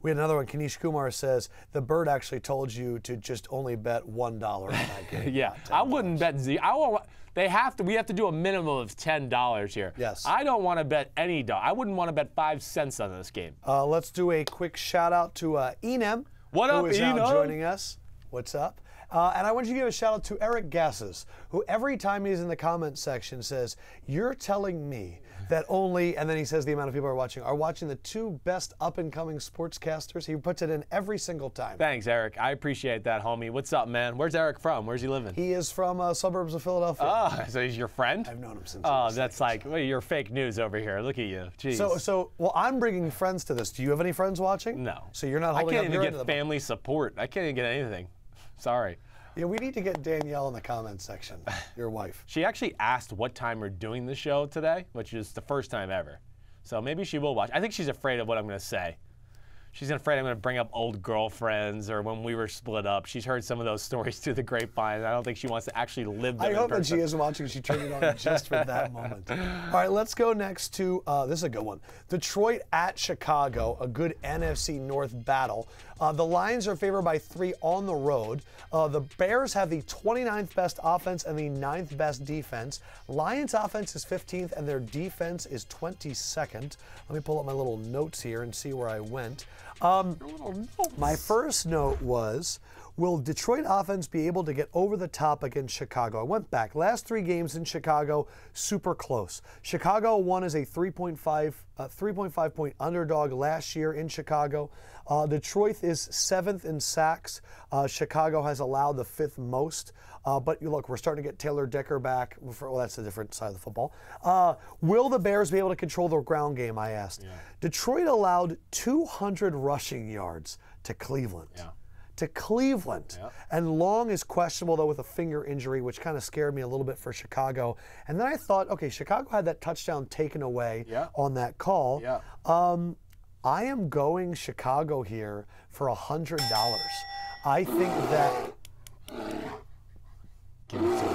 we had another one. Kanish Kumar says, the bird actually told you to just only bet $1 on that game. Yeah, I wouldn't bet zero. We have to do a minimum of $10 here. Yes. I don't want to bet any dollar. I wouldn't want to bet 5 cents on this game. Let's do a quick shout out to Enem. What up, who is Enem? Now joining us. What's up? And I want you to give a shout out to Eric Gasses, who every time he's in the comments section says, you're telling me that only, and then he says the amount of people are watching the two best up-and-coming sportscasters. He puts it in every single time. Thanks, Eric. I appreciate that, homie. What's up, man? Where's Eric from? Where's he living? He is from suburbs of Philadelphia. Oh, so he's your friend? I've known him since. Oh, that's like, well, you're fake news over here. Look at you. Jeez. Well, I'm bringing friends to this. Do you have any friends watching? No. So you're not holding up your end of the I can't even get family support. I can't even get anything. Sorry. Yeah, we need to get Danielle in the comments section, your wife. She actually asked what time we're doing the show today, which is the first time ever. So maybe she will watch. I think she's afraid of what I'm going to say. She's afraid I'm going to bring up old girlfriends or when we were split up. She's heard some of those stories through the grapevine. I don't think she wants to actually live them I in hope that person. she is watching. She turned it on just for that moment. All right, let's go next to, this is a good one. Detroit at Chicago, a good NFC North battle. The Lions are favored by 3 on the road. The Bears have the 29th best offense and the 9th best defense. Lions offense is 15th and their defense is 22nd. Let me pull up my little notes here and see where I went. My first note was, will Detroit offense be able to get over the top against Chicago? I went back. Last 3 games in Chicago, super close. Chicago won as a 3.5 point underdog last year in Chicago. Detroit is 7th in sacks. Chicago has allowed the 5th most. But look, we're starting to get Taylor Decker back. Well, that's a different side of the football. Will the Bears be able to control the ground game, I asked. Yeah. Detroit allowed 200 rushing yards to Cleveland. Yeah. To Cleveland. Yep. And Long is questionable, though, with a finger injury, which kind of scared me a little bit for Chicago. And then I thought, okay, Chicago had that touchdown taken away on that call. Yeah. I am going Chicago here for $100. I think that... Give it to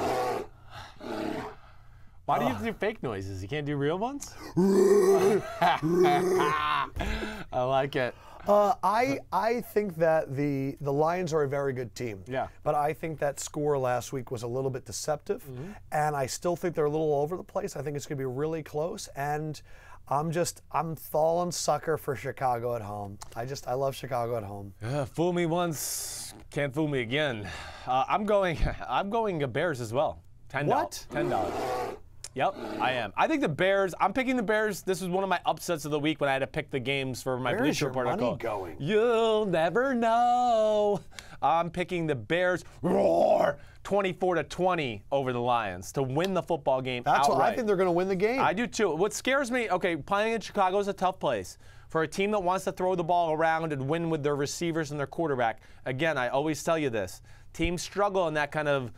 him. Why do you have to do fake noises? You can't do real ones? I like it. I think that the Lions are a very good team. Yeah. But I think that score last week was a little bit deceptive, and I still think they're a little all over the place. I think it's going to be really close, and I'm falling sucker for Chicago at home. I love Chicago at home. Fool me once, can't fool me again. I'm going Bears as well. $10. What? $10. Yep, I am. I think the Bears, I'm picking the Bears. This was one of my upsets of the week when I had to pick the games for my Bleacher Report article. Where's your money going? You'll never know. I'm picking the Bears, roar, 24-20 over the Lions to win the football game outright. That's what I think they're going to win the game. I do too. What scares me, okay, playing in Chicago is a tough place. For a team that wants to throw the ball around and win with their receivers and their quarterback, again, I always tell you this, teams struggle in that kind of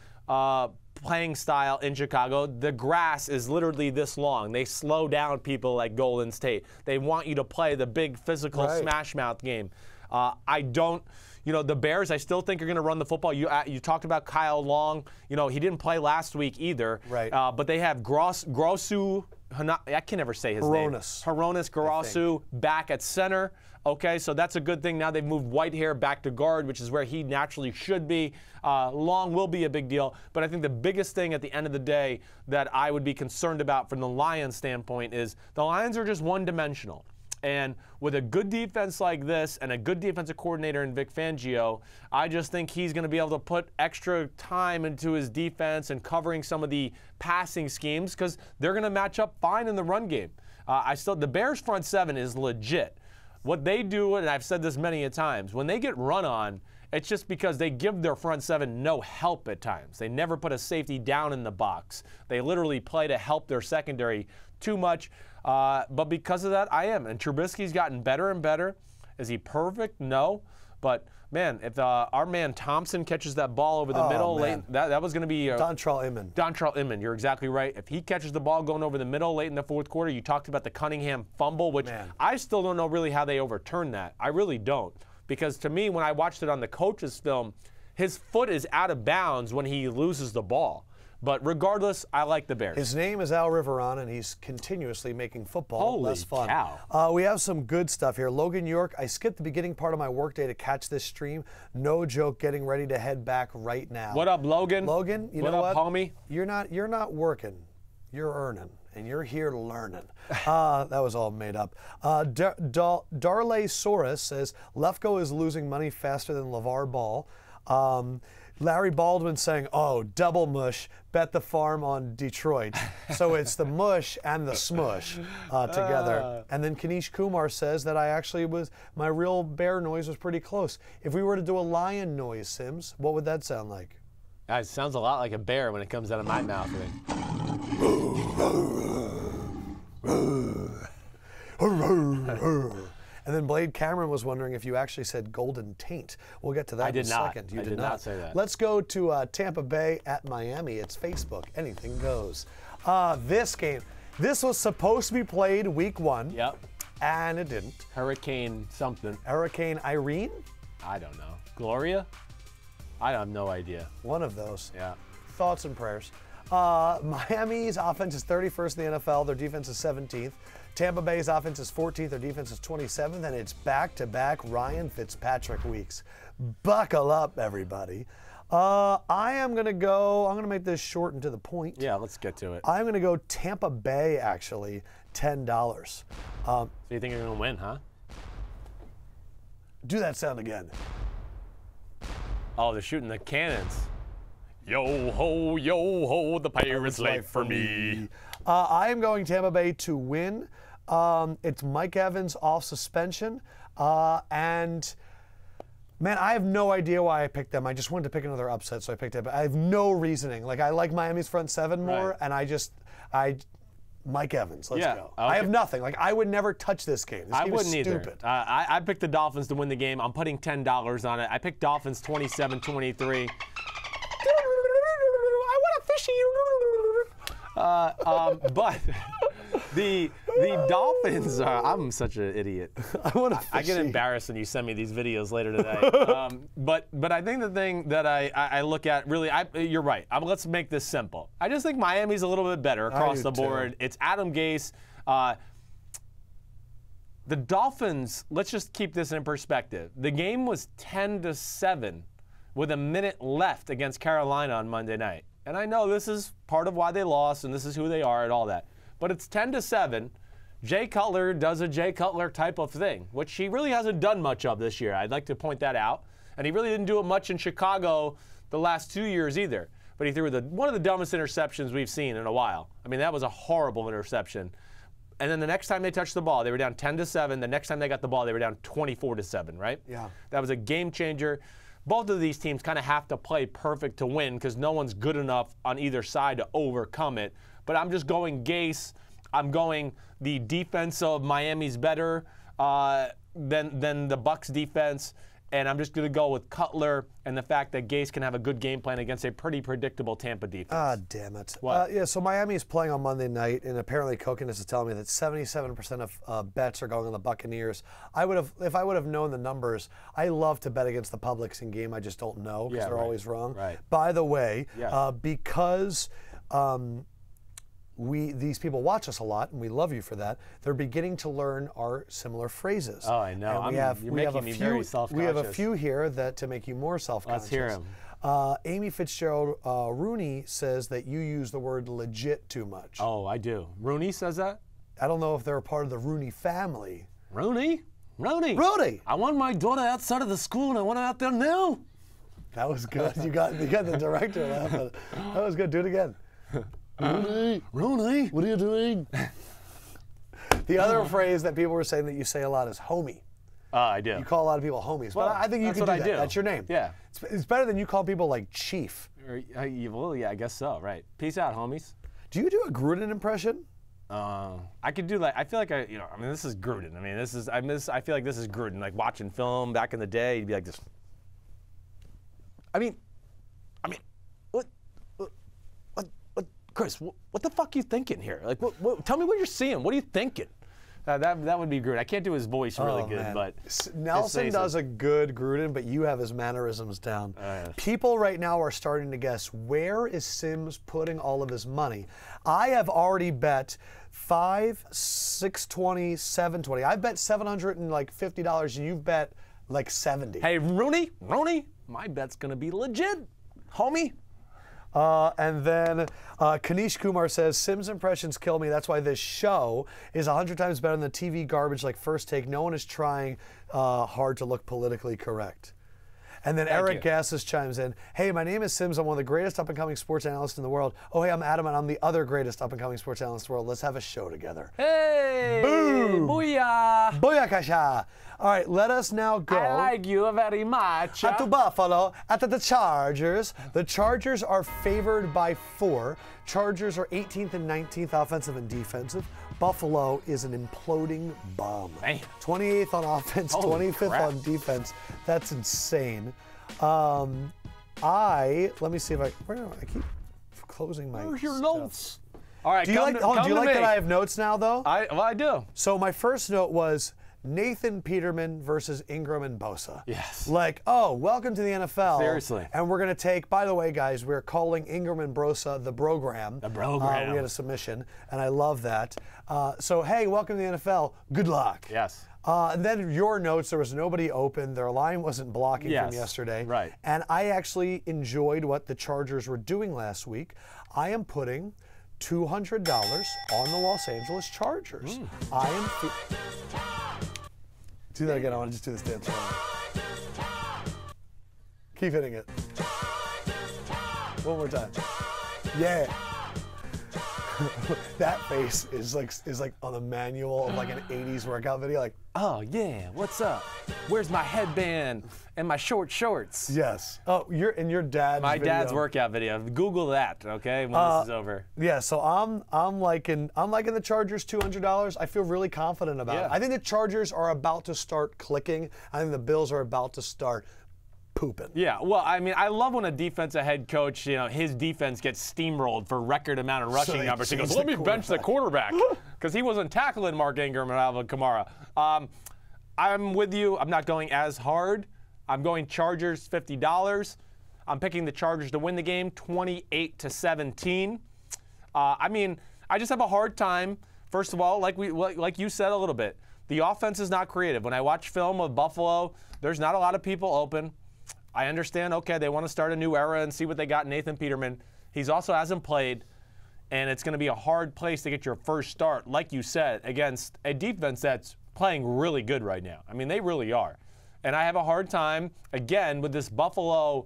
playing style in Chicago. The grass is literally this long. They slow down people like Golden State. They want you to play the big physical smash mouth game. I don't. The Bears, I still think are going to run the football. You talked about Kyle Long. He didn't play last week either. Right. But they have Grosu. I can never say his name. Hronis Grosu back at center. Okay, so that's a good thing. Now they've moved Whitehair back to guard, which is where he naturally should be. Long will be a big deal. But I think the biggest thing at the end of the day that I would be concerned about from the Lions standpoint is the Lions are just one-dimensional. And with a good defense like this and a good defensive coordinator in Vic Fangio, I just think he's going to be able to put extra time into his defense and covering some of the passing schemes because they're going to match up fine in the run game. The Bears front seven is legit. What they do, and I've said this many a times, when they get run on, it's just because they give their front seven no help at times. They never put a safety down in the box. They literally play to help their secondary too much. But because of that, I am. And Trubisky's gotten better and better. Is he perfect? No. But, man, if our man Thompson catches that ball over the middle, late, that was going to be Dontrell Inman. Dontrell Inman, you're exactly right. If he catches the ball going over the middle late in the fourth quarter, you talked about the Cunningham fumble, which I still don't know really how they overturned that. I really don't. Because to me, when I watched it on the coach's film, his foot is out of bounds when he loses the ball. But regardless, I like the Bears. His name is Al Riveron, and he's continuously making football less fun. Cow. We have some good stuff here. Logan York, I skipped the beginning part of my workday to catch this stream. No joke, getting ready to head back right now. What up, Logan? Logan, you know what? What Up, homie? You're not working. You're earning, and you're here learning. That was all made up. Darley Soros says, Lefkoe is losing money faster than LeVar Ball. Larry Baldwin saying, oh, double mush, bet the farm on Detroit. So it's the mush and the smush together. And then Kanish Kumar says that my real bear noise was pretty close. If we were to do a lion noise, Sims, what would that sound like? It sounds a lot like a bear when it comes out of my mouth. And then Blade Cameron was wondering if you actually said golden taint. We'll get to that in a second. I did not say that. Let's go to Tampa Bay at Miami. It's Facebook. Anything goes. This game, this was supposed to be played week 1. Yep. And it didn't. Hurricane something. Hurricane Irene? I don't know. Gloria? I have no idea. One of those. Yeah. Thoughts and prayers. Miami's offense is 31st in the NFL. Their defense is 17th. Tampa Bay's offense is 14th. Their defense is 27th. And it's back-to-back Ryan Fitzpatrick weeks. Buckle up, everybody. I'm going to make this short and to the point. Yeah, let's get to it. I'm going to go Tampa Bay, actually, $10. So you think you're going to win, huh? Do that sound again. Oh, they're shooting the cannons. Yo ho, the Pirates late for me. I am going Tampa Bay to win. It's Mike Evans off suspension. And, man, I have no idea why I picked them. I just wanted to pick another upset, so I picked it. But I have no reasoning. Like, I like Miami's front seven more, and Mike Evans, let's go. Okay. I have nothing. Like, I would never touch this game. This game wouldn't is either. Stupid. I picked the Dolphins to win the game. I'm putting $10 on it. I picked Dolphins 27-23. I want a fishy. But the Dolphins are, I'm such an idiot. I get embarrassed when you send me these videos later today. But I think the thing that I look at really, you're right. Let's make this simple. I just think Miami's a little bit better across the board. Too. It's Adam Gase. The Dolphins, let's just keep this in perspective. The game was 10-7 with a minute left against Carolina on Monday night. And I know this is part of why they lost, and this is who they are and all that. But it's 10-7. Jay Cutler does a Jay Cutler type of thing, which he really hasn't done much of this year. I'd like to point that out. And he really didn't do it much in Chicago the last 2 years either. But he threw one of the dumbest interceptions we've seen in a while. I mean, that was a horrible interception. And then the next time they touched the ball, they were down 10-7. The next time they got the ball, they were down 24-7, right? Yeah. That was a game changer. Both of these teams kind of have to play perfect to win because no one's good enough on either side to overcome it. But I'm just going Gase. I'm going the defense of Miami's better than the Bucs defense. And I'm just going to go with Cutler and the fact that Gase can have a good game plan against a pretty predictable Tampa defense. Ah, damn it. What? Yeah, so Miami is playing on Monday night, and apparently Coconus is telling me that 77% of bets are going on the Buccaneers. If I would have known the numbers, I love to bet against the Publix in game. I just don't know because they're always wrong. Right. By the way, Yes. because these people watch us a lot, and we love you for that. They're beginning to learn our similar phrases. Oh, I know. And You're making me very self-conscious. We have a few here that to make you more self-conscious. Let's hear 'em. Amy Fitzgerald Rooney says that you use the word legit too much. Oh, I do. Rooney says that? I don't know if they're a part of the Rooney family. Rooney? Rooney. Rooney! I want my daughter outside of the school, and I want her out there now. That was good. You got the director laughing. That was good. Do it again. Rooney. Rooney. What are you doing? The other phrase that people were saying that you say a lot is homie. I do. You call a lot of people homies, Well, but I think you that's can do what I that. do. That's your name. Yeah. It's better than you call people like Chief. Well, yeah, I guess so. Right. Peace out, homies. Do you do a Gruden impression? I could do like I feel like this is Gruden. I feel like this is Gruden. Like watching film back in the day, you'd be like this. I mean, what, Chris? What the fuck are you thinking here? Like, tell me what you're seeing. What are you thinking? That would be Gruden. I can't do his voice really good, man. but Nelson does a good Gruden, but you have his mannerisms down. Yes. People right now are starting to guess, where is Sims putting all of his money? I have already bet $5, $6.20, $7.20. I bet $750, and you've bet like $70. Hey, Rooney, my bet's gonna be legit, homie. And then Kanish Kumar says, Sims impressions kill me. That's why this show is 100 times better than the TV garbage like First Take. No one is trying hard to look politically correct. And then Eric Gassis chimes in, hey, my name is Sims. I'm one of the greatest up-and-coming sports analysts in the world. Oh, hey, I'm Adam, and I'm the other greatest up-and-coming sports analyst in the world. Let's have a show together. Hey, Boom. booyah. Booyakasha. All right, let us now go. I like you very much. At the Buffalo, at the Chargers. The Chargers are favored by 4. Chargers are 18th and 19th offensive and defensive. Buffalo is an imploding bomb. Man. 28th on offense, Holy 25th crap. on defense. That's insane. Let me see if I keep closing my Where's your stuff. notes? All right, Do you like that I have notes now, though? I do. So my first note was Nathan Peterman versus Ingram and Bosa. Yes. Like, oh, welcome to the NFL. Seriously. And we're going to take, by the way, guys, we're calling Ingram and Bosa the Brogram. The Brogram. We had a submission, and I love that. So, hey, welcome to the NFL. Good luck. Yes. And then your notes, there was nobody open. Their line wasn't blocking Yes, from yesterday. right. And I actually enjoyed what the Chargers were doing last week. I am putting $200 on the Los Angeles Chargers. I am... Do that again. I want to just do this dance. Keep hitting it. One more time. Yeah. That face is like on the manual of like an 80s workout video. Like, Oh yeah, what's up? Where's my headband and my short shorts? yes. Oh, your dad's My video. dad's workout video. Google that, okay, when this is over. Yeah, so I'm liking the Chargers $200. I feel really confident about it. Yeah. I think the Chargers are about to start clicking. I think the Bills are about to start pooping. Yeah, well, I mean, I love when a defensive head coach, his defense gets steamrolled for record amount of rushing they numbers. He change goes, the let me bench the quarterback, because he wasn't tackling Mark Ingram and Alvin Kamara. I'm with you. I'm not going as hard. I'm going Chargers $50. I'm picking the Chargers to win the game 28-17. I mean, I just have a hard time. First of all, like you said a little bit, the offense is not creative. When I watch film of Buffalo, there's not a lot of people open. I understand, okay, they want to start a new era and see what they got in Nathan Peterman. He's also hasn't played, and it's going to be a hard place to get your first start, like you said, against a defense that's playing really good right now. I mean, they really are. And I have a hard time, again, with this Buffalo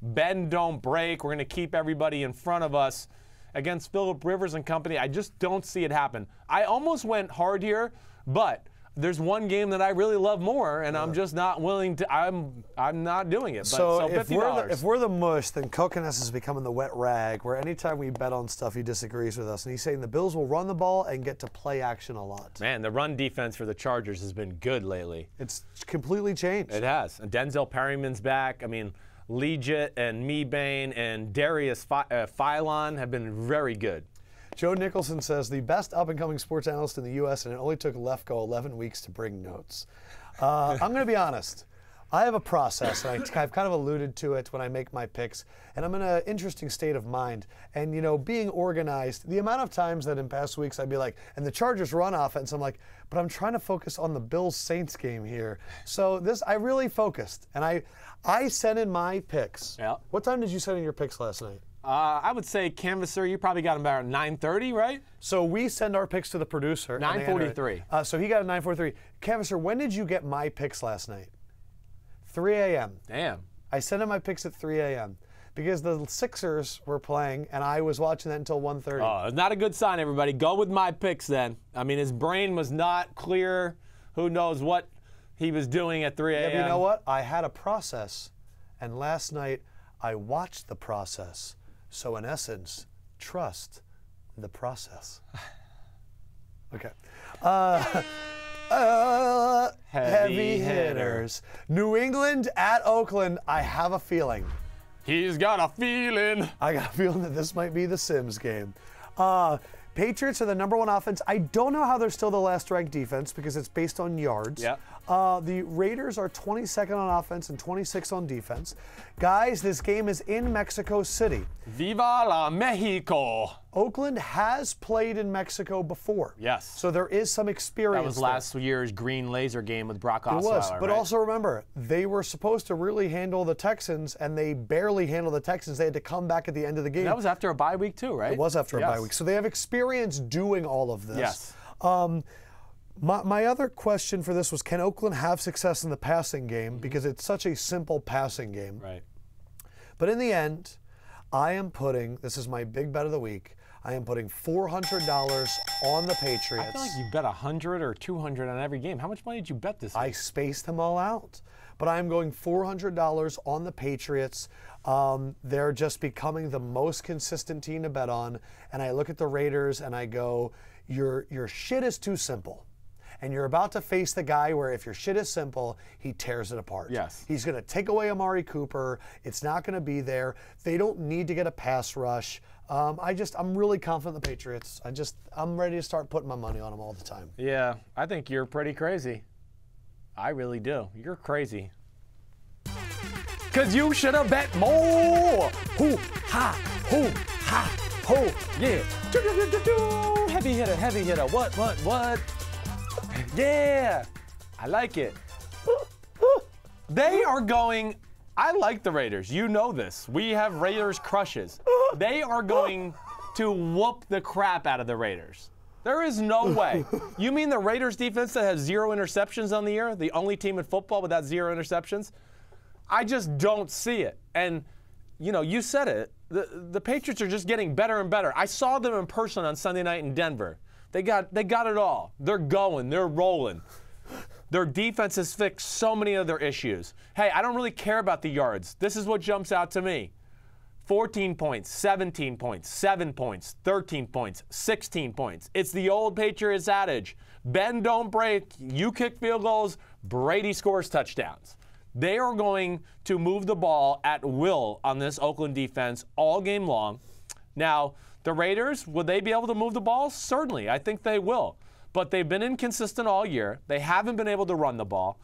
bend, don't break. We're going to keep everybody in front of us against Phillip Rivers and company. I just don't see it happen. I almost went hard here, but there's one game that I really love more, and I'm just not willing to. I'm not doing it. But, so $50. If we're the mush, then Kokonas is becoming the wet rag, where anytime we bet on stuff, he disagrees with us. And he's saying the Bills will run the ball and get to play action a lot. Man, the run defense for the Chargers has been good lately. It's completely changed. It has. And Denzel Perryman's back. I mean, Legit and Mebane and Darius Philon have been very good. Joe Nicholson says, the best up-and-coming sports analyst in the U.S., and it only took Lefkoe 11 weeks to bring notes. I'm going to be honest. I have a process, and I've kind of alluded to it when I make my picks, and I'm in an interesting state of mind. And, you know, being organized, the amount of times that in past weeks I'd be like, and the Chargers run offense, I'm like, but I'm trying to focus on the Bills-Saints game here. So I really focused, and I sent in my picks. Yeah. What time did you send in your picks last night? I would say Canvasser, you probably got him about 9:30, right? So we send our picks to the producer. 9:43. So he got a 9:43. Canvasser, when did you get my picks last night? 3 a.m. Damn. I sent in my picks at 3 a.m. because the Sixers were playing, and I was watching that until 1:30. Oh, not a good sign, everybody. Go with my picks then. I mean, his brain was not clear. Who knows what he was doing at 3 a.m. Yeah, but you know what? I had a process, and last night I watched the process. So in essence, trust the process. Okay. Heavy hitters. New England at Oakland. I have a feeling. He's got a feeling. I got a feeling that this might be the Sims game. Patriots are the #1 offense. I don't know how they're still the last ranked defense because it's based on yards. Yep. The Raiders are 22nd on offense and 26th on defense. Guys, this game is in Mexico City. Viva la Mexico. Oakland has played in Mexico before. Yes. So there is some experience. That was there. last year's green laser game with Brock Osweiler. It was, but right? also remember, they were supposed to really handle the Texans, and they barely handled the Texans. They had to come back at the end of the game. That was after a bye week too, right? It was after yes. a bye week. So they have experience doing all of this. Yes. My other question for this was, can Oakland have success in the passing game? Because it's such a simple passing game. Right. But in the end, I am putting, this is my big bet of the week, I am putting $400 on the Patriots. I feel like you bet 100 or 200 on every game. How much money did you bet this week? I spaced them all out. But I'm going $400 on the Patriots. They're just becoming the most consistent team to bet on. And I look at the Raiders and I go, your shit is too simple. And you're about to face the guy where if your shit is simple, he tears it apart. Yes. He's going to take away Amari Cooper. It's not going to be there. They don't need to get a pass rush. I'm really confident in the Patriots. I'm ready to start putting my money on them all the time. Yeah, I think you're pretty crazy. I really do. You're crazy. Because you should have bet more. Hoo, ha, hoo, ha, ho, yeah. Heavy hitter. What? Yeah, I like it. They are going, I like the Raiders. You know this. We have Raiders crushes. They are going to whoop the crap out of the Raiders. There is no way. You mean the Raiders defense that has 0 interceptions on the year? The only team in football without 0 interceptions? I just don't see it. And, you know, you said it. The Patriots are just getting better and better. I saw them in person on Sunday night in Denver. They got it all. They're going. They're rolling. Their defense has fixed so many of their issues. Hey, I don't really care about the yards. This is what jumps out to me. 14 points, 17 points, 7 points, 13 points, 16 points. It's the old Patriots adage. Bend, don't break. You kick field goals. Brady scores touchdowns. They are going to move the ball at will on this Oakland defense all game long. Now, the Raiders, will they be able to move the ball? Certainly. I think they will. But they've been inconsistent all year. They haven't been able to run the ball.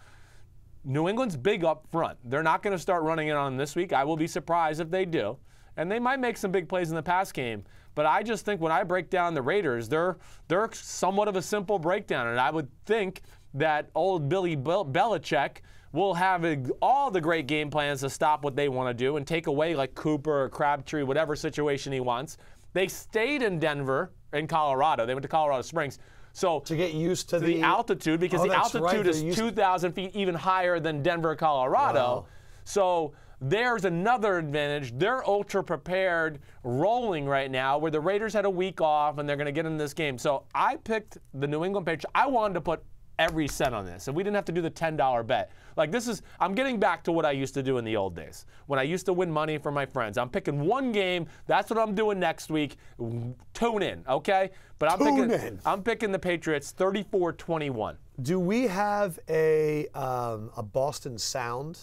New England's big up front. They're not going to start running it on them this week. I will be surprised if they do. And they might make some big plays in the pass game. But I just think when I break down the Raiders, they're somewhat of a simple breakdown. And I would think that old Billy Belichick will have all the great game plans to stop what they want to do and take away like Cooper or Crabtree, whatever situation he wants. They stayed in Denver, in Colorado. They went to Colorado Springs. So to get used to the altitude, because the altitude is 2,000 feet even higher than Denver, Colorado. Wow. So there's another advantage. They're ultra prepared, rolling right now, where the Raiders had a week off and they're going to get in this game. So I picked the New England Patriots. I wanted to put every cent on this. And we didn't have to do the $10 bet. Like I'm getting back to what I used to do in the old days when I used to win money for my friends. I'm picking one game. That's what I'm doing next week. Tune in, okay? But I'm picking the Patriots 34-21. Do we have a Boston sound?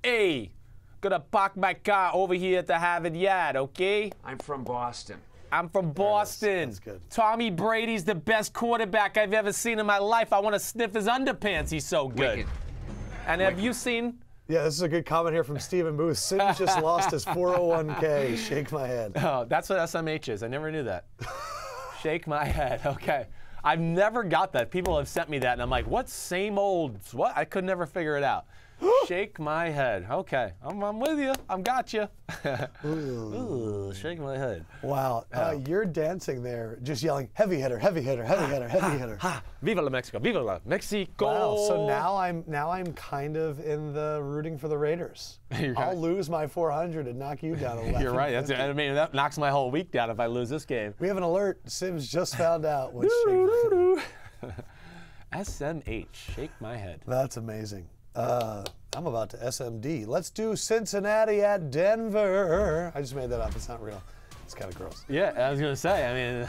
Hey, gonna park my car over here at the Harvard Yard, okay? I'm from Boston. I'm from Boston. That's good. Tommy Brady's the best quarterback I've ever seen in my life. I want to sniff his underpants. He's so good. Wicked. And have you seen? Yeah, this is a good comment here from Stephen Booth. Sims just lost his 401k. Shake my head. Oh, that's what SMH is. I never knew that. Shake my head. Okay. I've never got that. People have sent me that, and I'm like, what same old? What? I could never figure it out. Shake my head. Okay, I'm with you. I'm got you. Ooh, shake my head. Wow, you're dancing there, just yelling, heavy hitter, heavy hitter, heavy hitter, heavy hitter. Viva la Mexico! Viva la Mexico! Wow, so now I'm kind of in the rooting for the Raiders. I'll lose my 400 and knock you down 11. You're right. That knocks my whole week down if I lose this game. We have an alert. Sims just found out what SMH. Shake my head. That's amazing. I'm about to SMD. Let's do Cincinnati at Denver. I just made that up. It's not real. It's kind of gross. Yeah, I was going to say, I mean.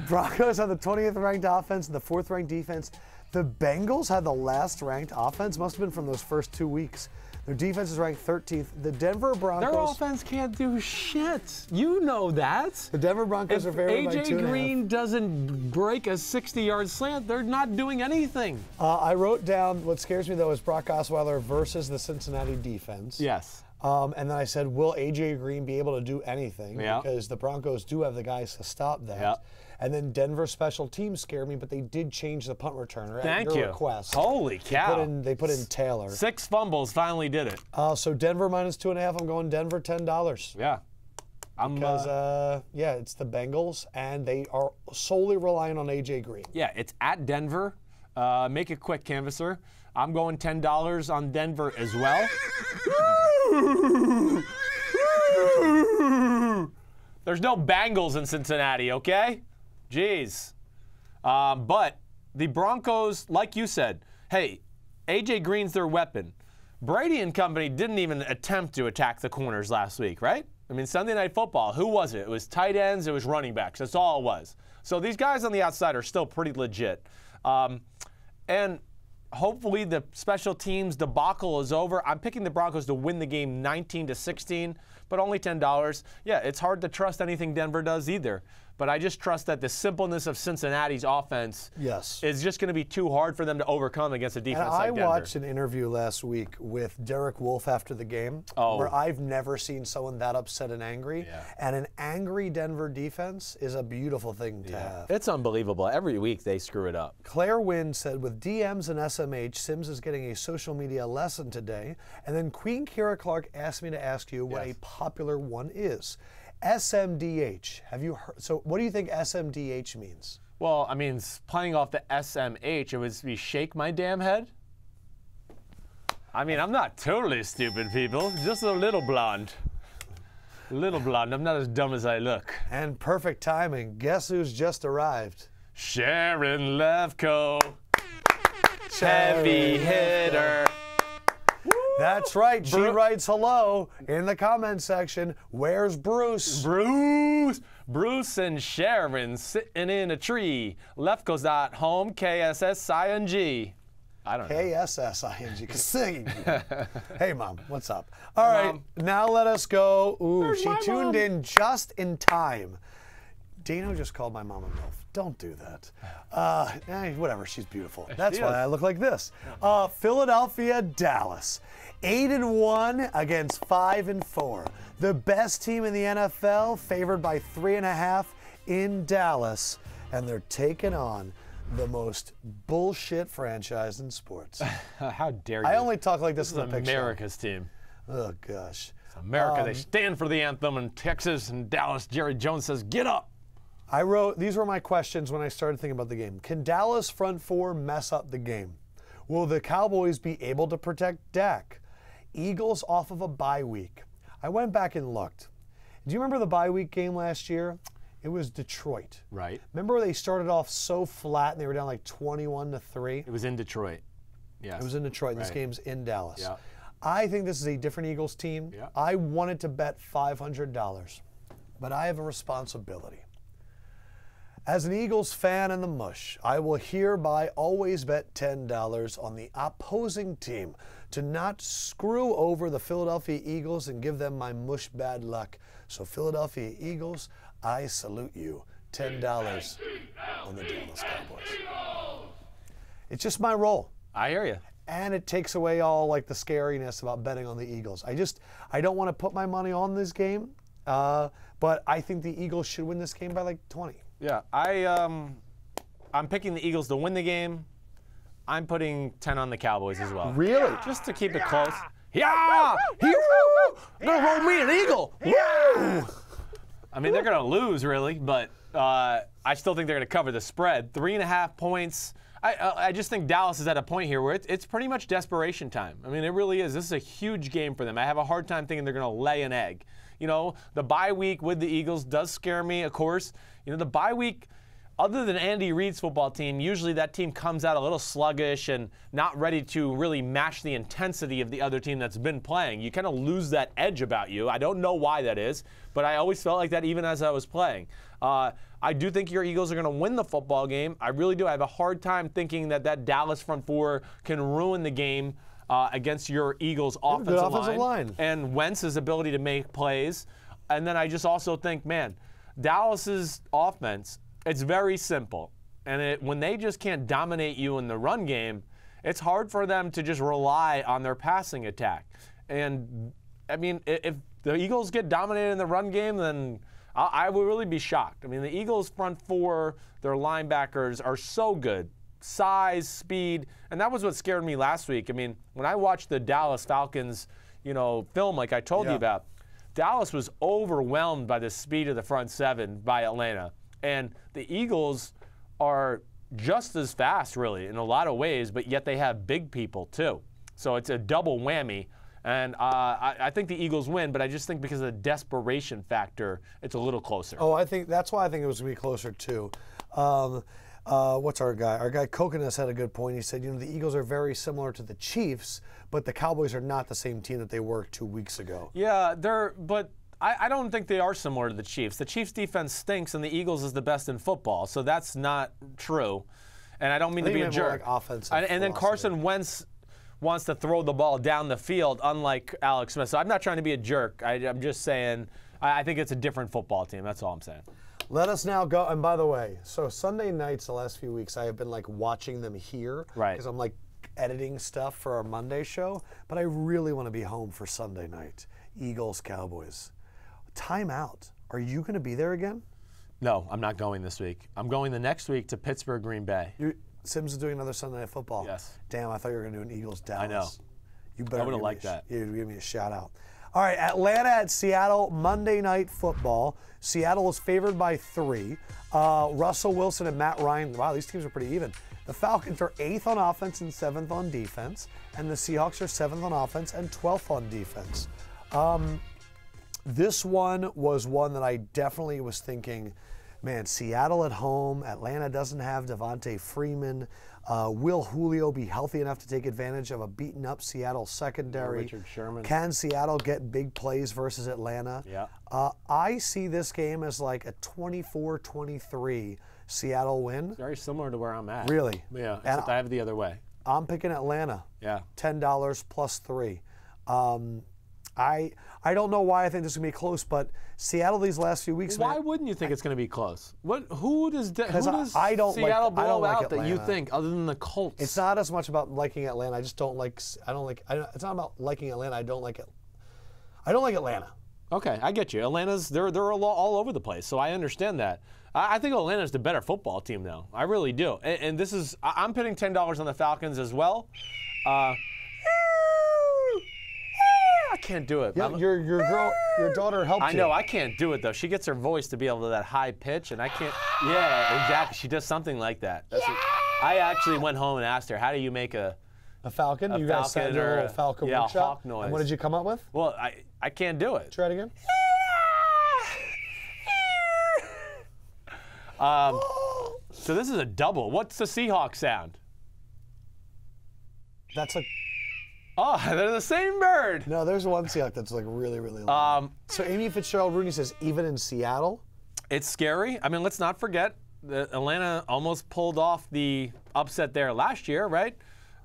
Broncos had the 20th ranked offense and the 4th ranked defense. The Bengals had the last ranked offense. Must have been from those first 2 weeks. Their defense is ranked 13th. The Denver Broncos. Their offense can't do shit. You know that. The Denver Broncos are favored by 2.5. AJ Green doesn't break a 60-yard slant, they're not doing anything. I wrote down what scares me, though, is Brock Osweiler versus the Cincinnati defense. Yes. And then I said, will AJ Green be able to do anything? Yeah. Because the Broncos do have the guys to stop that. Yeah. And then Denver special teams scared me, but they did change the punt returner Thank at your you. request. Holy cow. They put in Taylor. 6 fumbles finally did it. So Denver minus 2.5. I'm going Denver $10. Yeah. Because, yeah, it's the Bengals, and they are solely relying on AJ Green. Yeah, it's at Denver. Make it quick, Canvasser. I'm going $10 on Denver as well. There's no Bengals in Cincinnati, okay? Jeez. But the Broncos, like you said, hey, AJ Green's their weapon. Brady and company didn't even attempt to attack the corners last week, right? I mean, Sunday Night Football, who was it? It was tight ends, it was running backs. That's all it was. So these guys on the outside are still pretty legit. And hopefully the special teams debacle is over. I'm picking the Broncos to win the game 19-16, but only $10. Yeah, it's hard to trust anything Denver does either. But I just trust that the simpleness of Cincinnati's offense is just going to be too hard for them to overcome against a defense like Denver. I watched an interview last week with Derek Wolfe after the game where I've never seen someone that upset and angry. Yeah. And an angry Denver defense is a beautiful thing to have. It's unbelievable. Every week they screw it up. Claire Wynn said, with DMs and SMH, Sims is getting a social media lesson today. And then Queen Kira Clark asked me to ask you what a popular one is. SMDH. Have you heard? So what do you think SMDH means? Well, I mean, playing off the SMH, it was be shake my damn head. I mean, I'm not totally stupid, people. Just a little blonde. Little blonde. I'm not as dumb as I look. And perfect timing. Guess who's just arrived? Sharon Lefkoe. Heavy hitter. That's right. She writes hello in the comment section. Where's Bruce? Bruce and Sharon sitting in a tree. Lefkoe's at home. KSSING. I don't know. KSSING. Sing. Hey, Mom. What's up? All right. Now let us go. Ooh, she tuned in just in time. Dano just called my mom a MILF. Don't do that. Whatever, she's beautiful. That's why I look like this. Philadelphia, Dallas. 8-1 against 5-4. The best team in the NFL, favored by 3.5 in Dallas. And they're taking on the most bullshit franchise in sports. How dare you? I only talk like this in the picture. America's team. Oh, gosh. It's America. They stand for the anthem in Texas and Dallas. Jerry Jones says, get up. I wrote, these were my questions when I started thinking about the game. Can Dallas front four mess up the game? Will the Cowboys be able to protect Dak? Eagles off of a bye week. I went back and looked. Do you remember the bye week game last year? It was Detroit. Right. Remember they started off so flat and they were down like 21-3? It was in Detroit. Yes. It was in Detroit. Right. This game's in Dallas. Yeah. I think this is a different Eagles team. Yeah. I wanted to bet $500, but I have a responsibility. As an Eagles fan in the mush, I will hereby always bet $10 on the opposing team to not screw over the Philadelphia Eagles and give them my mush bad luck. So Philadelphia Eagles, I salute you. $10 on the Dallas Cowboys. It's just my role. I hear you. And it takes away all like the scariness about betting on the Eagles. I don't want to put my money on this game, but I think the Eagles should win this game by like 20. Yeah, I'm picking the Eagles to win the game. I'm putting 10 on the Cowboys as well. Really? Just to keep it close. Yeah! They're gonna roll me an Eagle. Woo! I mean, they're gonna lose really, but I still think they're gonna cover the spread. 3.5 points. I just think Dallas is at a point here where it's pretty much desperation time. I mean, it really is. This is a huge game for them. I have a hard time thinking they're going to lay an egg. You know, the bye week with the Eagles does scare me, of course. You know, the bye week, other than Andy Reid's football team, usually that team comes out a little sluggish and not ready to really match the intensity of the other team that's been playing. You kind of lose that edge about you. I don't know why that is, but I always felt like that even as I was playing. I do think your Eagles are going to win the football game. I really do. I have a hard time thinking that Dallas front four can ruin the game against your Eagles offensive line. And Wentz's ability to make plays. And then I just also think, man, Dallas's offense, it's very simple. And when they just can't dominate you in the run game, it's hard for them to just rely on their passing attack. And, I mean, if the Eagles get dominated in the run game, then I would really be shocked. I mean, the Eagles' front four, their linebackers are so good. Size, speed, and that was what scared me last week. I mean, when I watched the Dallas Falcons, film like I told you about, Dallas was overwhelmed by the speed of the front seven by Atlanta. And the Eagles are just as fast, really, in a lot of ways, but yet they have big people, too. So it's a double whammy. And I think the Eagles win, but I just think because of the desperation factor, it's a little closer. Oh, I think that's why I think it was going to be closer, too. What's our guy? Our guy Coconuts had a good point. He said, the Eagles are very similar to the Chiefs, but the Cowboys are not the same team that they were 2 weeks ago. Yeah, but I don't think they are similar to the Chiefs. The Chiefs' defense stinks, and the Eagles is the best in football, so that's not true. And I don't mean to be a jerk. Like offensive and then Carson Wentz wants to throw the ball down the field, unlike Alex Smith. So I'm not trying to be a jerk. I'm just saying I think it's a different football team. That's all I'm saying. Let us now go. And by the way, so Sunday nights the last few weeks, I have been like watching them here. Right. Because I'm like editing stuff for our Monday show. But I really want to be home for Sunday night. Eagles-Cowboys. Timeout. Are you going to be there again? No, I'm not going this week. I'm going the next week to Pittsburgh, Green Bay. Sims is doing another Sunday Night Football. Yes. Damn, I thought you were going to do an Eagles-Dallas. I know. You better. I would have liked that. You give me a shout out. All right, Atlanta at Seattle, Monday Night Football. Seattle is favored by 3. Russell Wilson and Matt Ryan. Wow, these teams are pretty even. The Falcons are 8th on offense and 7th on defense, and the Seahawks are 7th on offense and 12th on defense. This one was one that I definitely was thinking, man, Seattle at home. Atlanta doesn't have Devontae Freeman. Will Julio be healthy enough to take advantage of a beaten-up Seattle secondary? Richard Sherman. Can Seattle get big plays versus Atlanta? Yeah. I see this game as like a 24-23 Seattle win. Very similar to where I'm at. Really? Yeah, except I have it the other way. I'm picking Atlanta. Yeah. $10 plus 3. I don't know why I think this is going to be close, but Seattle these last few weeks. Why wouldn't you think it's going to be close? Who does I don't Seattle like, blow like out Atlanta. that you think, other than the Colts? It's not as much about liking Atlanta. I just don't like. It's not about liking Atlanta. I don't like it. I don't like Atlanta. Okay, I get you. Atlanta's they're all over the place, so I understand that. I think Atlanta's the better football team, though. I really do. And this is I'm putting $10 on the Falcons as well. I can't do it. Yeah, your daughter helped you. I know, I can't do it though. She gets her voice to be able to that high pitch, and I can't. Yeah, exactly. She does something like that. I actually went home and asked her, "How do you make a falcon? You guys sat in a little falcon workshop. Hawk noise. And what did you come up with? Well, I can't do it. Try it again. So this is a double. What's the Seahawks sound? That's like. Oh, they're the same bird. No, there's one Seahawk that's like really, really long. So Amy Fitzgerald Rooney says even in Seattle. It's scary. I mean, let's not forget that Atlanta almost pulled off the upset there last year, right?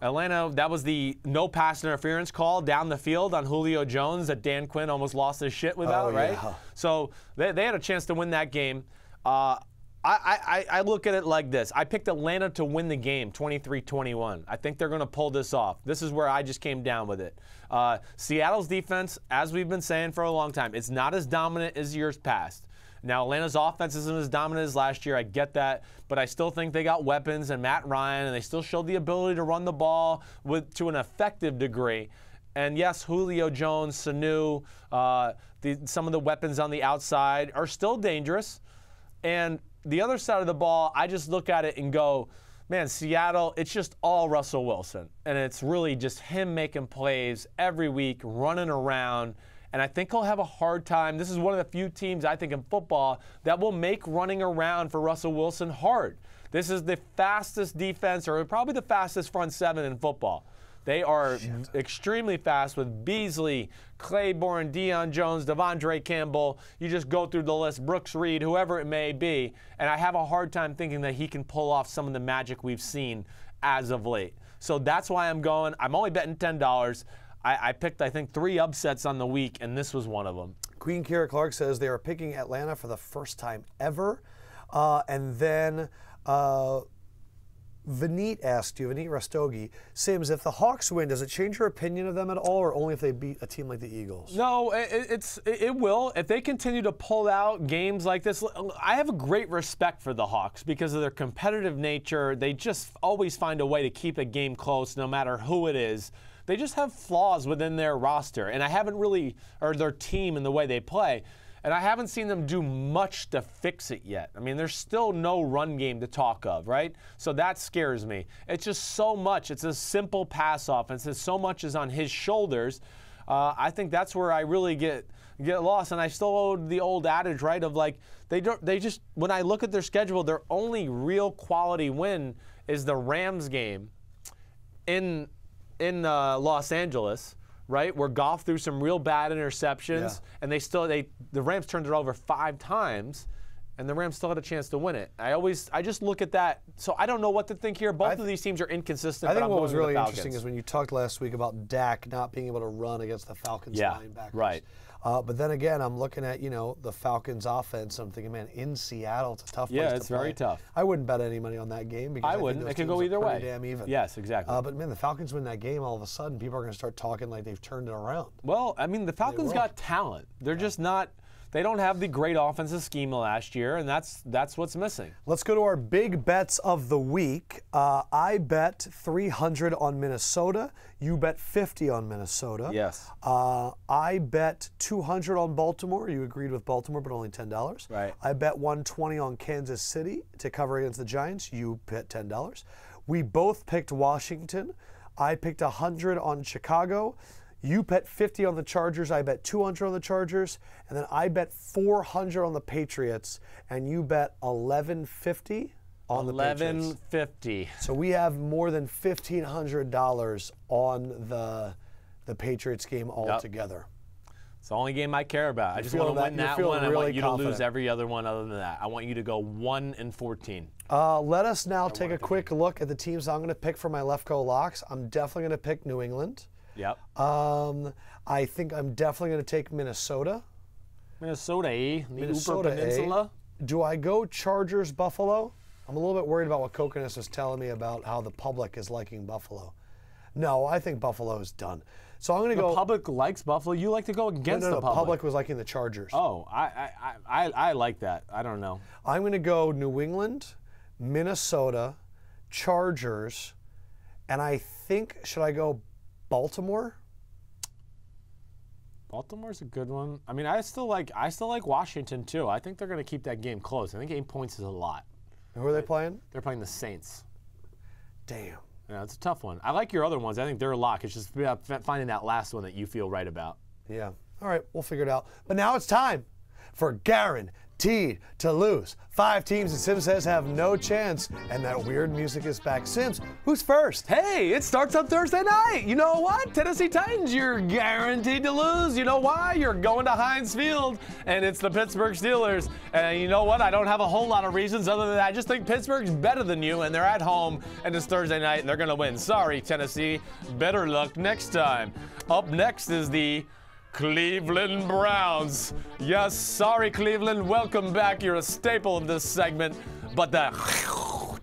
Atlanta, that was the no pass interference call down the field on Julio Jones that Dan Quinn almost lost his shit without, right? Yeah. So they had a chance to win that game. I look at it like this. I picked Atlanta to win the game, 23-21. I think they're going to pull this off. This is where I just came down with it. Seattle's defense, as we've been saying for a long time, it's not as dominant as years past. Now, Atlanta's offense isn't as dominant as last year. I get that. But I still think they got weapons and Matt Ryan, and they still showed the ability to run the ball to an effective degree. And yes, Julio Jones, Sanu, some of the weapons on the outside are still dangerous. And the other side of the ball, I just look at it and go, man, Seattle, it's just all Russell Wilson. And it's really just him making plays every week, running around. And I think he'll have a hard time. This is one of the few teams, I think, in football that will make running around for Russell Wilson hard. This is the fastest defense, or probably the fastest front seven in football. They are extremely fast with Beasley, Claiborne, Deion Jones, Devondre Campbell. You just go through the list, Brooks Reed, whoever it may be. And I have a hard time thinking that he can pull off some of the magic we've seen as of late. So that's why I'm going. I'm only betting $10. I picked, I think, 3 upsets on the week, and this was one of them. Queen Kira Clark says they are picking Atlanta for the first time ever. And then Vineet asked you, Vineet Rastogi, Sims, if the Hawks win, does it change your opinion of them at all, or only if they beat a team like the Eagles? No, it will. If they continue to pull out games like this, I have a great respect for the Hawks because of their competitive nature. They just always find a way to keep a game close no matter who it is. They just have flaws within their roster, and I haven't really, or their team and the way they play, and I haven't seen them do much to fix it yet. I mean, there's still no run game to talk of, right? So that scares me. It's just so much. It's a simple pass offense, and so much is on his shoulders. I think that's where I really get lost, and I still owe the old adage, right, of like, they just, when I look at their schedule, their only real quality win is the Rams game in Los Angeles, right, where Goff threw some real bad interceptions, and the Rams turned it over 5 times, and the Rams still had a chance to win it. I just look at that. So I don't know what to think here. Both of these teams are inconsistent. I think what was really interesting is when you talked last week about Dak not being able to run against the Falcons linebackers. Right. But then again, I'm looking at, the Falcons offense. I'm thinking, man, in Seattle, it's a tough place to play. Yeah, it's very tough. I wouldn't bet any money on that game because I wouldn't. It could go either way. Damn even. Yes, exactly. But man, the Falcons win that game, all of a sudden, people are going to start talking like they've turned it around. Well, I mean, the Falcons got talent. They're just not. They don't have the great offensive schema last year, and that's what's missing. Let's go to our big bets of the week. I bet 300 on Minnesota. You bet 50 on Minnesota. Yes. I bet 200 on Baltimore. You agreed with Baltimore, but only $10. Right. I bet 120 on Kansas City to cover against the Giants. You bet $10. We both picked Washington. I picked 100 on Chicago. You bet 50 on the Chargers, I bet 200 on the Chargers, and then I bet 400 on the Patriots, and you bet 1150 on the Patriots. 1150. So we have more than $1,500 on the Patriots game altogether. It's the only game I care about. I just want to win that one. I want you to lose every other one other than that. I want you to go 1-14. Let us now take a quick look at the teams I'm going to pick for my Lefkoe locks. I'm definitely going to pick New England. Yep. I think I'm definitely going to take Minnesota. Minnesota, eh? Minnesota, Upper Peninsula. Do I go Chargers, Buffalo? I'm a little bit worried about what Coconus was telling me about how the public is liking Buffalo. No, I think Buffalo is done. So I'm going to go. The public likes Buffalo. You like to go against the public. The public was liking the Chargers. Oh, I like that. I don't know. I'm going to go New England, Minnesota, Chargers, and I think, should I go Baltimore? Baltimore's a good one. I mean, I still like Washington too. I think they're going to keep that game close. I think 8 points is a lot. Who are they playing? They're playing the Saints. Damn. Yeah, it's a tough one. I like your other ones. I think they're a lock. It's just finding that last one that you feel right about. Yeah. All right, we'll figure it out. But now it's time for Guaranteed guaranteed to lose. 5 teams that Sims says have no chance, and that weird music is back. Sims, who's first? Hey, it starts on Thursday night. You know what? Tennessee Titans, you're guaranteed to lose. You know why? You're going to Heinz Field, and it's the Pittsburgh Steelers. And you know what? I don't have a whole lot of reasons other than I just think Pittsburgh's better than you, and they're at home, and it's Thursday night, and they're going to win. Sorry, Tennessee. Better luck next time. Up next is the Cleveland Browns. Yes, sorry, Cleveland. Welcome back. You're a staple of this segment. But the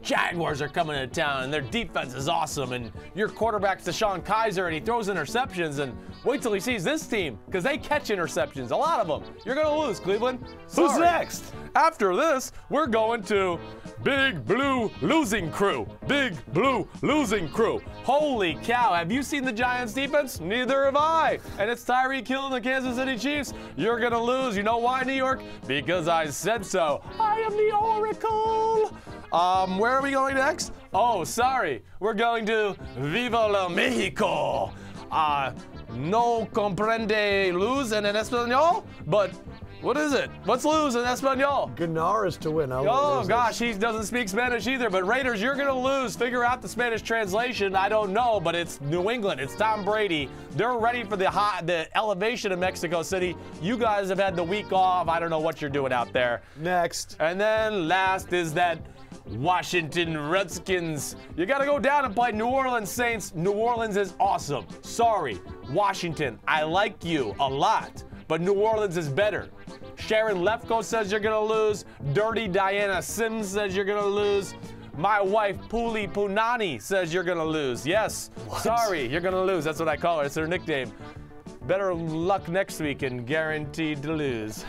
Jaguars are coming to town, and their defense is awesome. And your quarterback's Deshaun Kaiser, and he throws interceptions. And wait till he sees this team, because they catch interceptions. A lot of them. You're going to lose, Cleveland. Sorry. Who's next? After this, we're going to Big Blue Losing Crew. Big Blue Losing Crew. Holy cow, have you seen the Giants defense? Neither have I. And it's Tyreek Hill and the Kansas City Chiefs. You're going to lose. You know why, New York? Because I said so. I am the Oracle. Where are we going next? Oh, sorry. We're going to Viva la Mexico. No comprende lose en español, but what is it? What's lose in Espanol? Ganar is to win. Oh, gosh, he doesn't speak Spanish either. But Raiders, you're going to lose. Figure out the Spanish translation. I don't know, but it's New England. It's Tom Brady. They're ready for the elevation of Mexico City. You guys have had the week off. I don't know what you're doing out there. Next. And then last is that Washington Redskins. You got to go down and play New Orleans Saints. New Orleans is awesome. Sorry, Washington, I like you a lot, but New Orleans is better. Sharon Lefkoe says you're going to lose. Dirty Diana Sims says you're going to lose. My wife, Puli Punani, says you're going to lose. Yes, sorry, you're going to lose. That's what I call her. It's her nickname. Better luck next week and guaranteed to lose.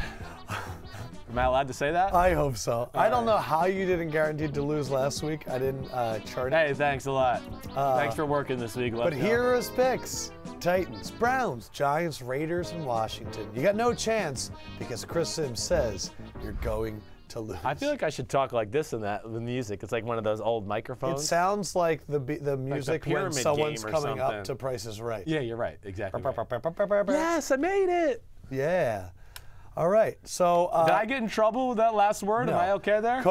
Am I allowed to say that? I hope so. I don't know how you didn't guaranteed to lose last week. I didn't chart it. Hey, thanks a lot. Thanks for working this week. But here are his picks. Titans, Browns, Giants, Raiders, and Washington. You got no chance because Chris Sims says you're going to lose. I feel like I should talk like this in the music. It's like one of those old microphones. It sounds like the music like when someone's coming something. up to Price is Right. Yeah, you're right. Exactly. Right. Yes, I made it. Yeah. All right. So did I get in trouble with that last word? No. Am I okay there?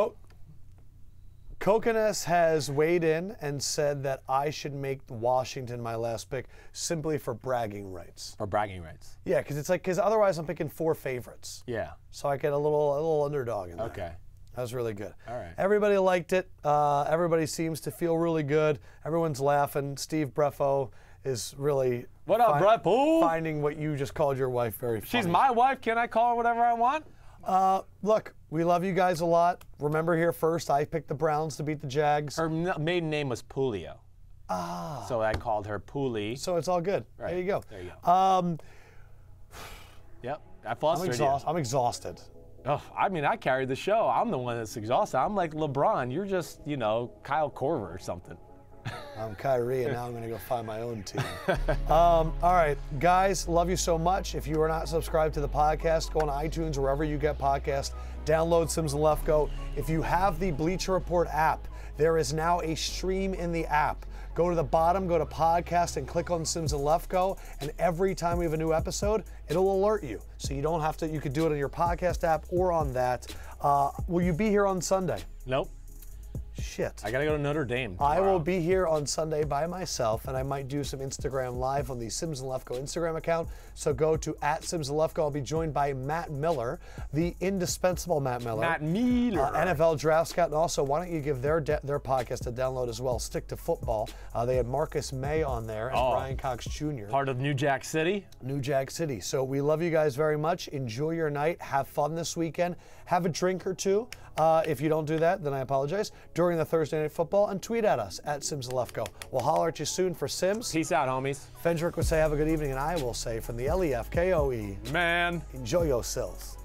Coconuts has weighed in and said that I should make Washington my last pick simply for bragging rights. For bragging rights. Yeah, because otherwise I'm picking 4 favorites. Yeah. So I get a little underdog in there. Okay. That was really good. All right. Everybody liked it. Everybody seems to feel really good. Everyone's laughing. Steve Breffo is really finding what you just called your wife very funny. She's my wife. Can I call her whatever I want? Look, we love you guys a lot. Remember here first, I picked the Browns to beat the Jags. Her maiden name was Pulio. Ah. So I called her Puli. So it's all good. Right. There you go. There you go. Yep. I flustered you. I'm exhausted. Oh, I mean, I carried the show. I'm the one that's exhausted. I'm like LeBron. You're just, Kyle Korver or something. I'm Kyrie, and now I'm going to go find my own team. All right, guys, love you so much. If you are not subscribed to the podcast, go on iTunes or wherever you get podcasts. Download Sims and Lefkoe. If you have the Bleacher Report app, there is now a stream in the app. Go to the bottom, go to podcast, and click on Sims and Lefkoe. And every time we have a new episode, it'll alert you. So you don't have to. You could do it on your podcast app or on that. Will you be here on Sunday? Nope. Shit. I gotta go to Notre Dame tomorrow. I will be here on Sunday by myself, and I might do some Instagram live on the Sims and Lefkoe Instagram account. So go to @SimsandLefkoe. I'll be joined by Matt Miller, the indispensable Matt Miller. Matt Miller. NFL Draft Scout. And also, why don't you give their podcast a download as well? Stick to Football. They had Marcus May on there as Brian Cox Jr. Part of New Jack City. New Jack City. So we love you guys very much. Enjoy your night. Have fun this weekend. Have a drink or two. If you don't do that, then I apologize. During the Thursday Night Football, and tweet at us @SimsandLefkoe. We'll holler at you soon for Sims. Peace out, homies. Fendrick would say have a good evening, and I will say from the LEFKOE, man, enjoy yourselves.